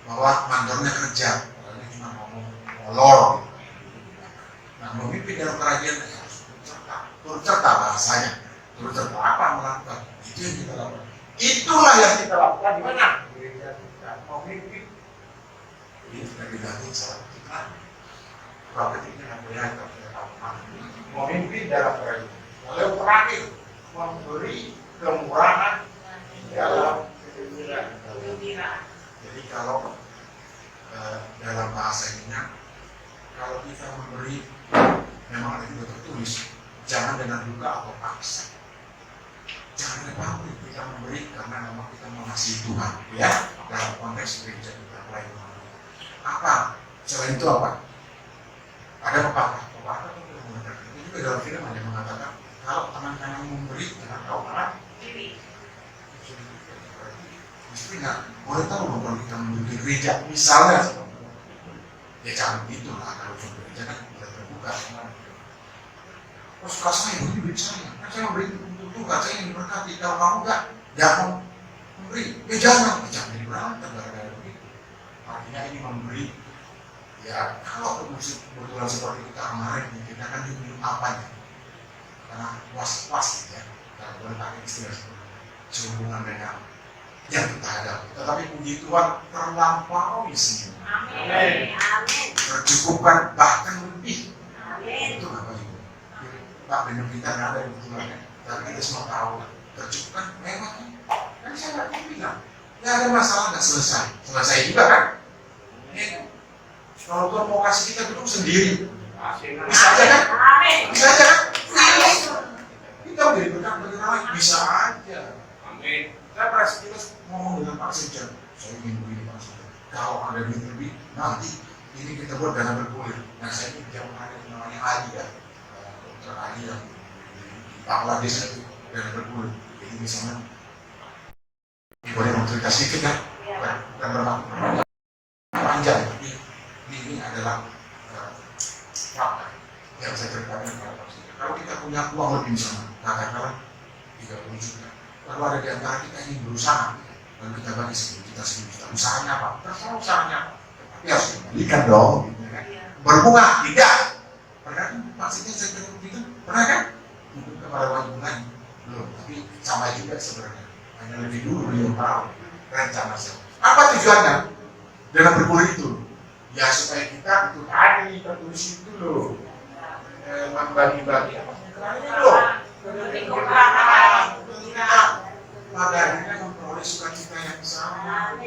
Bahwa mandornya kerja, orangnya cuma ngomong molor. Nah, memimpin dalam kerajaan harus turut serta bahasanya, turut serta apa melakukan. Itu yang kita lakukan. Itulah yang kita lakukan di mana? Gereja kita memimpin. Jadi kita diganti salah kita. Kalau ketika kita lakukan memimpin dalam kerajaan. Lalu terakhir memberi kemurahan dalam kegembiraan. Jadi kalau dalam bahasa ini, kalau kita memberi, memang ada juga tertulis, jangan dengan duka atau paksa. Jangan dengan pamrih kita memberi karena memang kita mengasihi Tuhan, ya. Dalam konteks gereja kita lain. Apa? Selain itu apa? Ada pepatah itu juga dalam film ada mengatakan, kalau tangan kanan memberi, jangan kau kanan kiri. Mesti nggak boleh tahu kalau kita menuju gereja misalnya ya jangan gitu lah kalau gereja kan kita terbuka semua. Oh suka saya ini duit saya kan saya memberi untuk Tuhan saya yang diberkati kalau kamu jangan memberi ya jangan jadi berantem gara-gara begitu. Artinya ini memberi ya kalau kebetulan seperti kita kemarin kita kan minum apanya karena was-was ya kalau boleh pakai istilah sehubungan dengan yang kita hadapi, tetapi puji Tuhan terlampaui semua. Amin. Tercukupkan bahkan lebih. Amin. Itu Bapak Ibu. Pak benar kita nggak ada yang Tuhan ya. Tapi kita semua tahu tercukupkan memang. Kan saya nggak bilang, nggak ada masalah nggak selesai. Selesai juga kan? Ya. Kalau Tuhan mau kasih kita gedung sendiri, bisa aja kan? Bisa aja kan? Kita menjadi berkat bagi orang lain bisa aja. Amin. Saya pernah sekilas ngomong dengan Pak Sekjen, saya ingin begini Pak Sekjen, kalau ada duit lebih, nanti ini kita buat dana bergulir. Nah saya ini jauh ada namanya Ali ya, Dr. Ali yang di Bangladesh itu dana bergulir. Jadi misalnya, boleh mau cerita sedikit ya, bukan bermakna panjang, tapi ini adalah fakta yang saya ceritakan kepada Pak Sekjen. Kalau kita punya uang lebih misalnya, katakanlah 30 juta. Lalu ada di antara kita ingin berusaha, lalu kita bagi 10 juta, 10 juta. Usahanya apa? Terserah usahanya apa. Tapi harus dikembalikan dong. Gitu, kan? Berbunga, tidak. Pernah kan? Maksudnya saya kira begitu? Pernah kan? Mungkin kepada wajib lain. Belum, tapi sama juga sebenarnya. Hanya lebih dulu beliau tahu rencana saya. Apa tujuannya? Dalam berkulit itu? Ya supaya kita itu tadi tertulis itu loh. Membagi-bagi apa? Ini loh. Pada akhirnya memperoleh sukacita yang sama.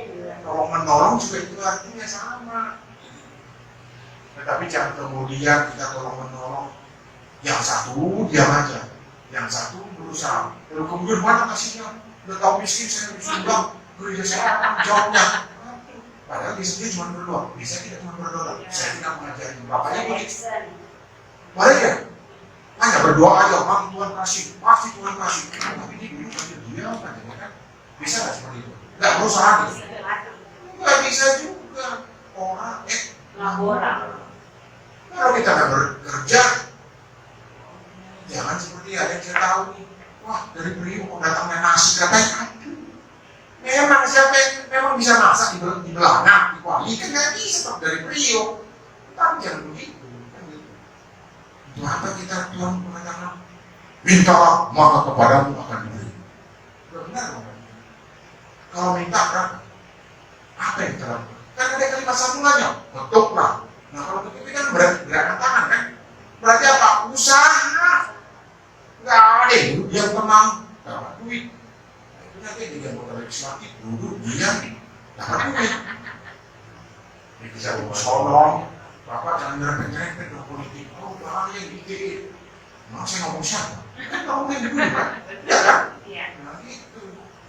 Kalau menolong juga itu artinya sama. Tetapi jangan kemudian kita tolong menolong, yang satu diam aja, yang satu berusaha. Lalu kemudian mana kasihnya? Udah tahu miskin saya disumbang, gereja saya jawabnya. Padahal di sini cuma berdoa, bisa tidak cuma berdoa. Saya tidak mengajari bapaknya begitu. Boleh ya? Hanya berdoa aja, Tuhan kasih, pasti Tuhan kasih. Tapi dia dulu kasih dia kan? Bisa nggak seperti itu? Nggak berusaha gitu. Nggak bisa juga. Orang kalau kita nggak bekerja, jangan seperti ada yang saya tahu nih. Wah dari Priok kok datangnya nasi katanya. Aduh, memang siapa yang memang bisa masak di belakang, di kuali kan nggak bisa dari Priok. Tapi jangan begitu. Maka kita Tuhan mengatakan mintalah maka kepadamu akan diberi. Benar Kalau minta berapa? Apa yang kita lakukan? Kan ada kalimat sambungannya, bentuklah. Nah kalau begitu kan berarti gerakan tangan kan? Berarti apa? Usaha. Nggak ada yang tenang, dapat duit. Nah, itu nanti di anggota legislatif duduk diam, dapat duit. Ini bisa sono, bapak jangan nyerempet-nyerempet ke politik. Oh, bahaya gitu. Mau saya ngomong siapa? Kan ngomongin dulu kan? Iya kan? Iya. Nah gitu.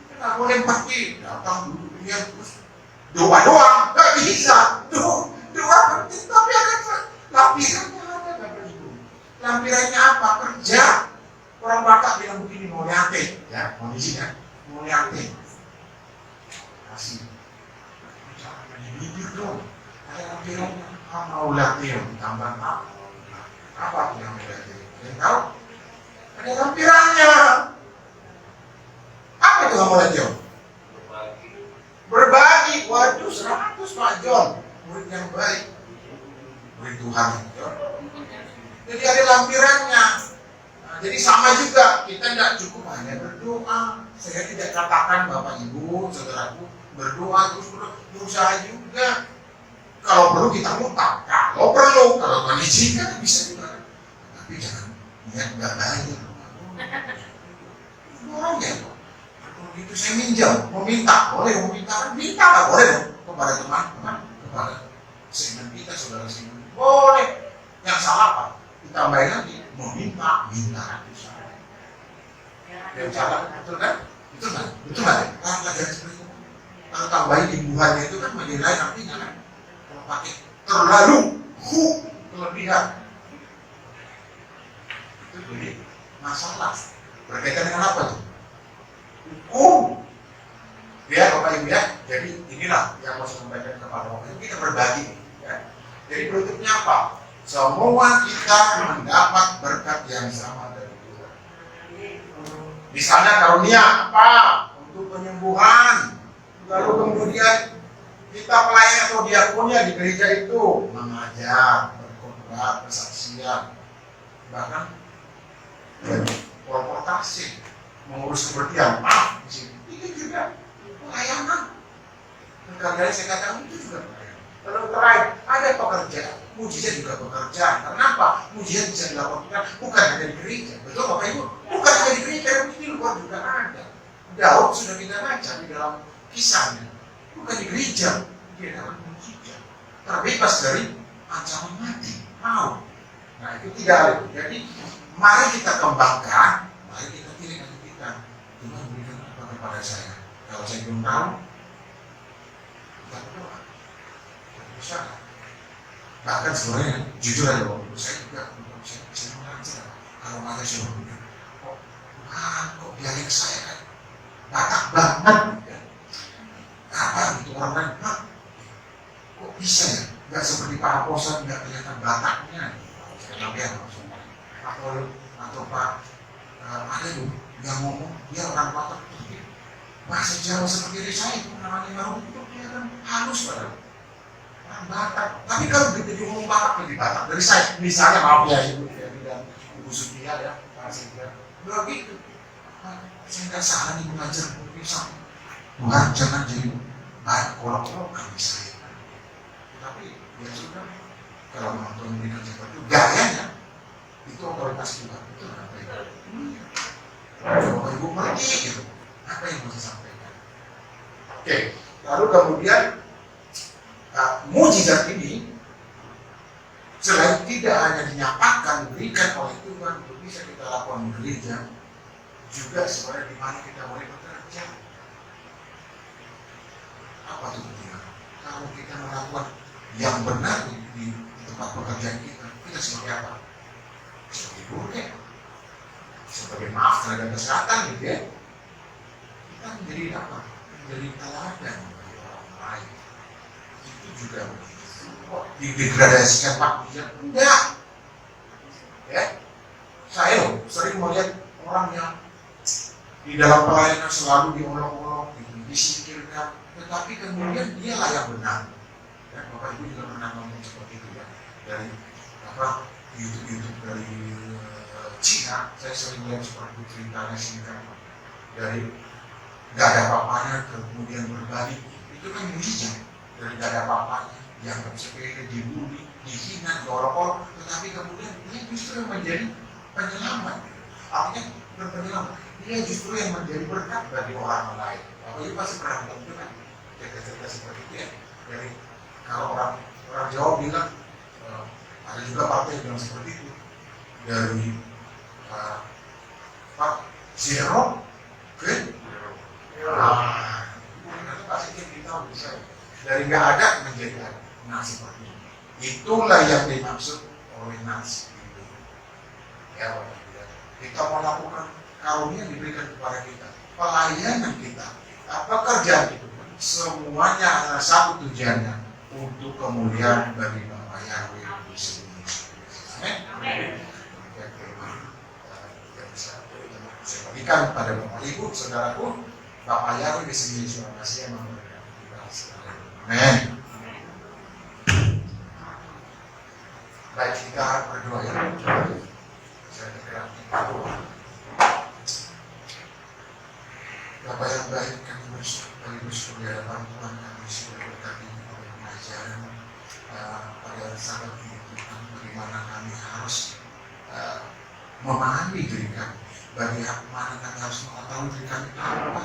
Kita nggak boleh pasti datang duduk diam terus doa doang, nggak bisa. Doa penting tapi ada lampirannya ada nggak begitu? Lampirannya apa? Kerja. Orang Batak bilang begini, mau liate, ya, mau izin ya, mau liate. Kasih. Jangan main bibir dong. Ada lampirannya. Mau liate, tambah apa? Apa yang liate? Yang tahu? Ada lampirannya. Apa itu mau liate? Berbagi. Waduh, 100 Pak John. Murid yang baik. Murid Tuhan. Jadi ada lampirannya. Nah, jadi sama juga, kita tidak cukup hanya berdoa. Saya tidak katakan Bapak Ibu, saudaraku, berdoa terus berusaha juga. Kalau perlu kita ngutang, kalau Tuhan izinkan bisa juga. Tapi jangan niat nggak baik. Dorong ya. Kalau gitu saya minjam, mau minta, boleh, mau minta kan minta nggak boleh dong kepada teman-teman, kepada segmen kita, saudara segmen. Boleh. Yang salah apa? Ditambahin lagi, mau minta bisa. Yang salah, betul kan? Betul kan? Betul kan? Kalau pelajaran seperti itu, kalau tambahin imbuhannya itu kan menilai artinya kan? Kalau pakai terlalu, kelebihan, itu jadi masalah. Berkaitan dengan apa tuh? Hukum. Ya, Bapak Ibu ya. Jadi inilah yang mau saya sampaikan kepada Bapak Ibu. Kita berbagi. Ya. Jadi bentuknya apa? Semua kita mendapat berkat yang sama dari Tuhan. Misalnya karunia apa? Untuk penyembuhan. Lalu kemudian kita pelayan atau diakonia di gereja itu mengajar, berkhotbah, bersaksian, bahkan transportasi, mengurus kebersihan. Maaf di sini. Itu juga pelayanan. Karena saya katakan itu juga pelayanan. Lalu terakhir ada pekerjaan. Mujizat juga pekerjaan. Kenapa? Mujizat bisa dilakukan bukan hanya di gereja. Betul Bapak Ibu? Bukan hanya di gereja, tapi di luar juga ada. Daud sudah kita baca di dalam kisahnya. Bukan di gereja, dia dapat mujizat. Terbebas dari ancaman mati, maut. Nah itu tidak ada. Jadi mari kita kembangkan, mari kita pilih hati kita. Tuhan berikan apa kepada saya. Kalau saya belum tahu, kita berdoa. Bisa. Bahkan sebenarnya jujur aja waktu itu saya juga saya mengajar. Kalau mata saya berpikir, kok dialek saya kan Batak banget. Ya. Apa gitu orang lain? Kok bisa ya? Gak seperti Pak Aposan, gak kelihatan Bataknya. Saya tambahan maksudnya. Atau Pak ada tuh yang ngomong dia orang Batak. Bahasa Jawa seperti saya itu namanya mau itu kelihatan halus padahal. Batak, tapi kalau begitu ngomong Batak lebih Batak dari saya. Misalnya maaf ya Ibu ya dan Ibu Sutia ya, Pak Sintia. Begitu. Saya nggak salah nih mengajar bisa. Tuhan jangan jadi baik kolok-kolok kami saya. Tapi ya sudah. Kalau menonton memberikan seperti itu gayanya itu otoritas Tuhan itu apa ya? Bapak Ibu pergi gitu. Apa yang mau saya sampaikan? Oke, lalu kemudian mujizat ini selain tidak hanya dinyatakan diberikan oleh Tuhan untuk bisa kita lakukan di gereja, juga sebenarnya di mana kita boleh bekerja. Apa itu pentingnya? Kalau kita melakukan yang benar di tempat pekerjaan kita sebagai apa? Sebagai guru, sebagai maaf tenaga kesehatan gitu ya. Kita menjadi apa? Menjadi teladan bagi orang lain. Itu juga didegradasikan Pak Bijan enggak ya, saya loh sering melihat orang yang di dalam pelayanan selalu diolok-olok, disingkirkan, tetapi kemudian dia layak benar dan Bapak Ibu juga pernah ngomong seperti itu ya dari apa YouTube dari Cina. Saya sering melihat seperti ceritanya singkat dari Gak ada apa-apanya kemudian berbalik, itu kan mujizat. Dari gak ada apa-apanya, dianggap sepele, dibully, dihina, diolok-olok, tetapi kemudian dia justru yang menjadi penyelamat. Artinya berpenyelamat, dia justru yang menjadi berkat bagi orang lain. Apalagi pasti pernah menentukan cerita-cerita seperti itu ya. Dari kalau orang Jawa bilang, ada juga partai yang bilang seperti itu. Dari zero ke itu pasti kita bisa dari nggak ada menjadi ada. Nah seperti itu. Itulah yang dimaksud oleh nas. Ya, kita mau lakukan karunia diberikan kepada kita, pelayanan kita, pekerjaan itu semuanya satu tujuannya untuk kemuliaan bagi Bapa Yahweh di seluruh dunia. Amin. Saya berikan pada Bapak Ibu, saudaraku, Bapak Yahweh di sini Yesus Masih yang memberkati kita sekalian. Amin. Baik, kita berdoa ya. Saya berdoa. Bapak yang baik, kami bersyukur di hadapan Tuhan, kami sudah berkati oleh pengajaran pada saat ini Tuhan, bagaimana kami harus memahami diri kami, bagaimana kami harus mengetahui diri kami apa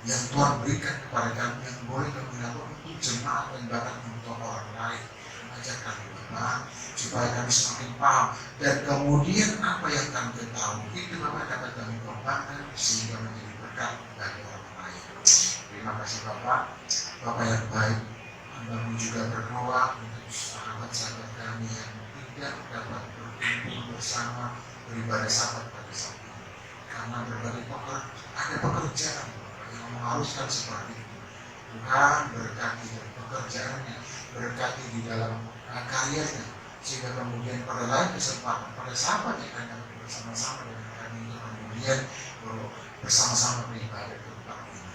yang Tuhan berikan kepada kami yang boleh kami lakukan untuk jemaat dan bahkan untuk orang lain. Ajar kami Bapak, supaya kami semakin paham dan kemudian apa yang kami ketahui itu Bapak dapat kami kembangkan sehingga menjadi berkat bagi orang lain. Terima kasih Bapak yang baik. Hamba-Mu juga berdoa untuk sahabat-sahabat kami yang tidak dapat berkumpul bersama beribadah Sabat pada saat ini. Karena berbagai pekerjaan yang mengharuskan seperti itu. Tuhan berkati dalam pekerjaannya, berkati di dalam karyanya, sehingga kemudian pada lain kesempatan pada sahabat yang akan bersama-sama dengan kami untuk kemudian bersama-sama beribadah ke tempat ini.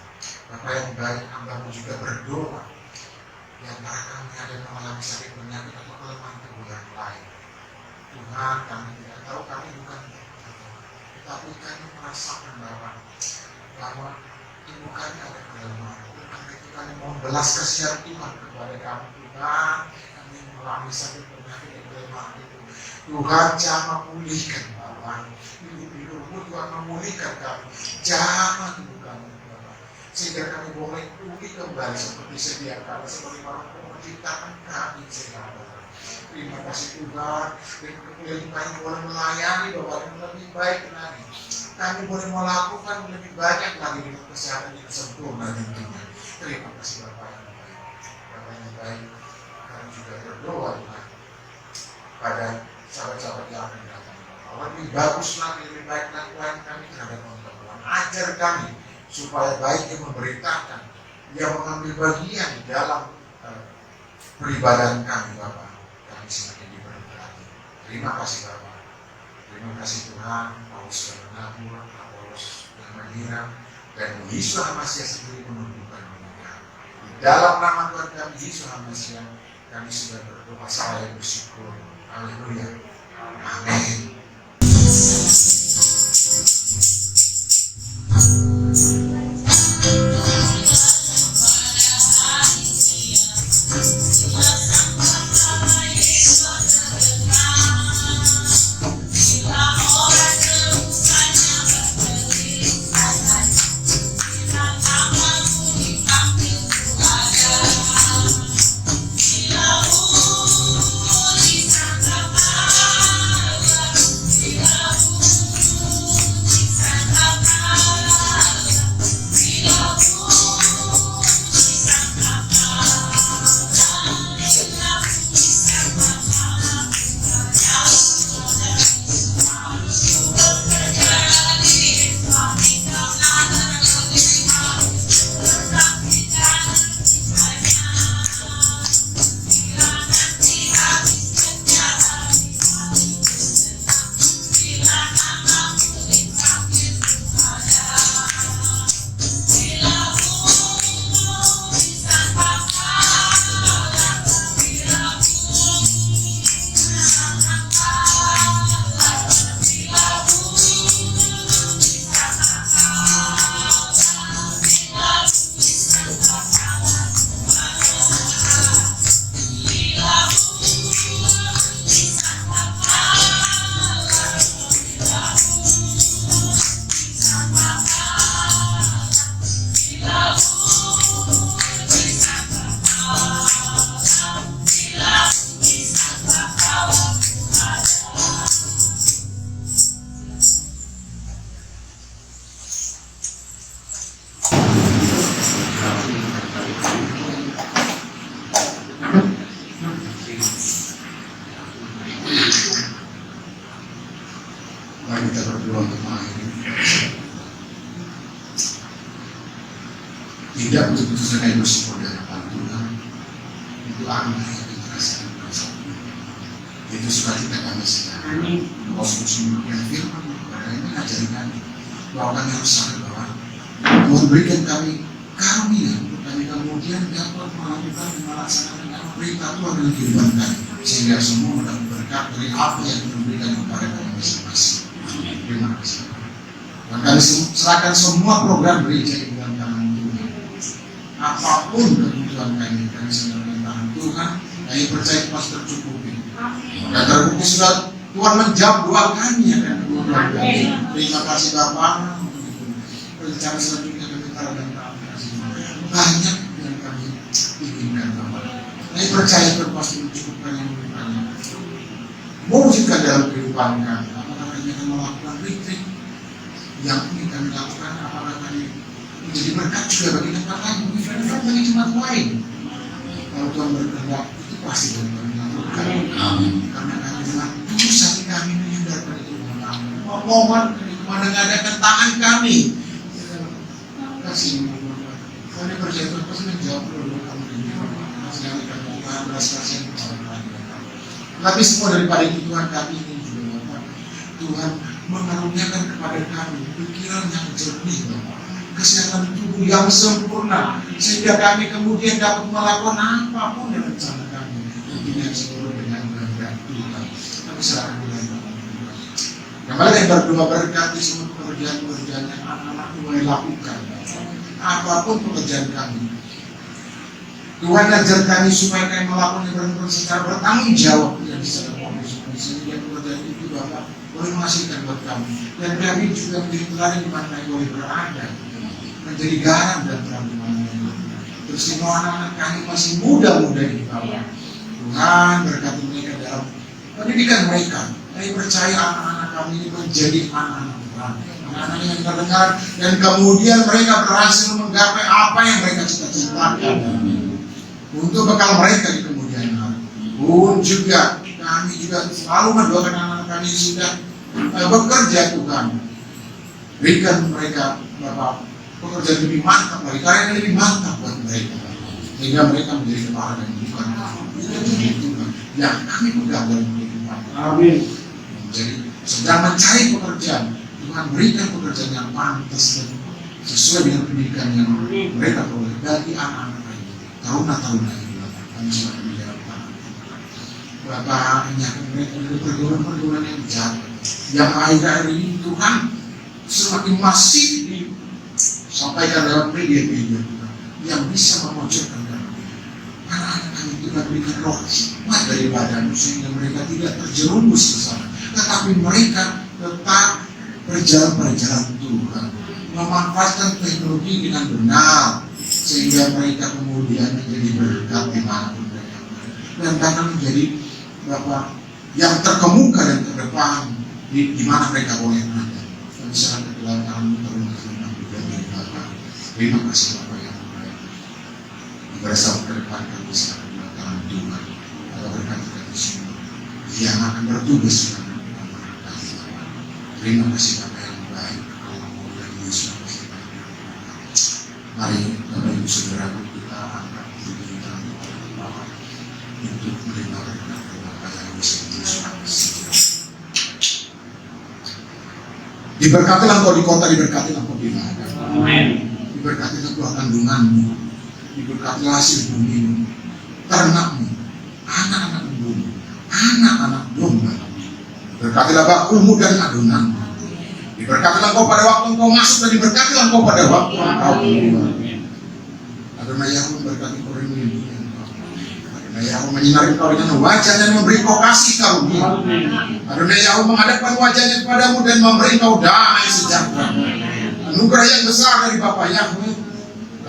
Bapak yang baik, hamba-Mu juga berdoa di antara kami ada yang mengalami sakit penyakit atau kelemahan tubuh yang lain. Tuhan, kami tidak tahu, kami bukan tetapi kami merasakan bahwa tubuh kami ada kelemahan. Tuhan, itu kami mau belas kasihan Tuhan kepada kami. Tuhan, kami mengalami sakit penyakit dan kelemahan itu. Tuhan, jamah pulihkan Bapak. Hidup-hidupmu Tuhan memulihkan kami. Jamah tubuh kami Bapak. Sehingga kami boleh pulih kembali seperti sedia kala, seperti orang menciptakan kami sehingga. Terima kasih Tuhan, dan kemudian kami boleh melayani Bapak yang lebih baik lagi. Kami boleh melakukan lebih banyak lagi dengan kesehatan yang sempurna tentunya. Terima kasih Bapak yang baik. Bapak yang baik, kami juga berdoa Tuhan pada sahabat-sahabat yang akan datang. Lebih bagus lagi, lebih baik lagi Tuhan kami terhadap Tuhan. Ajar kami supaya baik yang memberitakan, yang mengambil bagian di dalam peribadahan kami Bapak. Semakin diberkati. Terima kasih Bapak. Terima kasih Tuhan. Paulus dan menabur, Apolos dan menyiram, dan Yesus Hamasiah sendiri menunjukkan mereka. Di dalam nama Tuhan kami Yesus Hamasiah, kami sudah berdoa saya bersyukur. Haleluya. Amin. Mari kita berdoa untuk mengakhiri. Tidak untuk putuskan itu semua dari hadapan Tuhan. Itu anugerah yang kita rasakan bersama. Itu sukacita kami sekarang. Kau sungguh yang firman kepada ini ngajari kami bahwa kami harus sadar bahwa Tuhan berikan kami karunia untuk kami kemudian dapat melakukan dan melaksanakan perintah Tuhan dalam kehidupan kami, sehingga semua mendapat berkat dari apa yang Tuhan berikan kepada kami masing-masing. Terima kasih. Dan kami serahkan semua program gereja di dalam tangan Tuhan. Apapun kebutuhan kami serahkan tangan Tuhan. Kami percaya pasti tercukupi. Dan terbukti sudah Tuhan menjawab doa kami akan kebutuhan kami. Terima kasih Bapak. Rencana selanjutnya kami taruhkan banyak yang kami inginkan Bapak. Kami percaya Tuhan pasti mencukupkan yang kami. Mewujudkan dalam kehidupan kami. Apakah kami akan melakukan retreat yang ingin kami lakukan? Apakah kami menjadi berkat juga bagi tempat lain, bagi jemaat lain? Kalau Tuhan berkehendak, itu pasti Tuhan kami lakukan. Karena kami dengan tulus hati kami menghindarkan itu. Mohon mengadakan tangan kami. Kasih kami percaya Tuhan pasti menjawab doa kami ini. Masih kami Tuhan belas kasihan kepada kami. Tapi semua daripada itu Tuhan kami ingin juga Bapak. Tuhan mengaruniakan kepada kami pikiran yang jernih Bapak. Kesehatan tubuh yang sempurna sehingga kami kemudian dapat melakukan apapun yang rencana kami. Intinya seluruh dengan kehendak Tuhan. Kami serahkan kepada Tuhan. Kembali yang berdoa berkati semua pekerjaan-pekerjaan yang anak-anak mulai lakukan. Apapun pekerjaan kami, Tuhan ajar kami supaya kami melakukan secara bertanggung jawab dan secara profesional sehingga pekerjaan itu Bapak boleh menghasilkan buat kami dan kami juga menjadi teladan di mana kami boleh berada, menjadi garam dan terang di mana kami berada. Terus semua anak-anak kami masih muda-muda ini Bapak. Tuhan berkati mereka dalam pendidikan mereka. Kami percaya anak-anak kami ini menjadi anak-anak Tuhan. Anak-anak yang terdengar dan kemudian mereka berhasil menggapai apa yang mereka cita-citakan untuk bekal mereka di kemudian hari. Pun juga kami juga selalu mendoakan anak-anak kami yang sudah bekerja Tuhan. Berikan mereka Bapak pekerjaan lebih mantap lagi, karya yang lebih mantap buat mereka sehingga mereka menjadi kepala dan bukan Tuhan yang kami pegang dalam kehidupan. Amin. Jadi sedang mencari pekerjaan, Tuhan berikan pekerjaan yang pantas dan sesuai dengan pendidikan yang mereka peroleh bagi anak-anak ini, taruna-taruna ini. Kami semakin di dalam tangan Bapak, ingatkan mereka dari pergaulan-pergaulan yang jahat, yang akhir-akhir ini Tuhan semakin masif disampaikan lewat media-media Tuhan, yang bisa memojokkan dalam anak-anak kami. Tuhan berikan roh hikmat daripada sehingga mereka tidak terjerumus ke sana, tetapi mereka tetap berjalan pada jalan Tuhan, memanfaatkan teknologi dengan benar sehingga mereka kemudian menjadi berkat dimanapun mereka dan bahkan menjadi Bapak yang terkemuka dan terdepan di mana mereka boleh ada. Kami serahkan ke dalam tangan terima dari Bapak. Terima kasih Bapak yang baik. Bersama ke depan kami serahkan ke dalam tangan Tuhan. Kalau berkati kami semua yang akan bertugas dengan terima kasih Bapak yang baik. Kalau mau dan Yesus mari Bapak Ibu Saudara kita angkat diri kita untuk menerima berkat Bapak yang bisa Yesus. Diberkatilah engkau di kota, diberkatilah engkau di ladang. Amin. Diberkatilah buah kandunganmu, diberkatilah hasil bumimu, ternakmu, anak-anak bumi, anak-anak domba. Berkatilah bakulmu dan adonanmu. Diberkatilah engkau pada waktu engkau masuk dan diberkatilah engkau pada waktu engkau keluar. Adonai Yahweh memberkati engkau dan melindungi engkau. Adonai Yahweh menyinari engkau dengan wajahnya dan memberi engkau kasih karunia. Adonai Yahweh menghadapkan wajahnya kepadamu dan memberi engkau damai sejahtera. Anugerah yang besar dari Bapa Yahweh,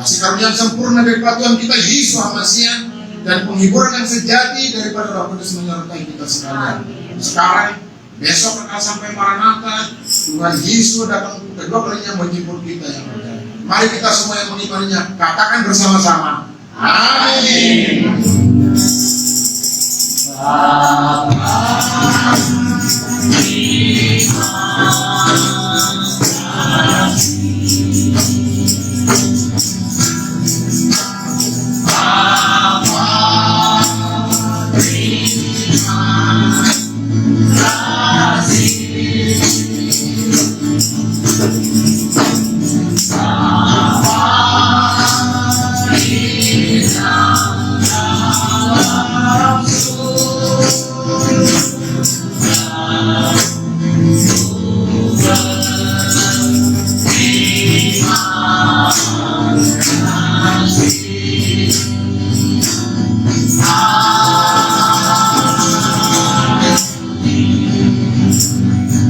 kasih karunia yang sempurna dari Tuhan kita Yesus Masihan, dan penghiburan yang sejati daripada Roh Kudus menyertai kita sekalian. Sekarang besok akan sampai Maranatha, Tuhan Yesus datang kedua kalinya menjemput kita yang ada. Mari kita semua yang mengimaninya katakan bersama-sama. Amin. Amen.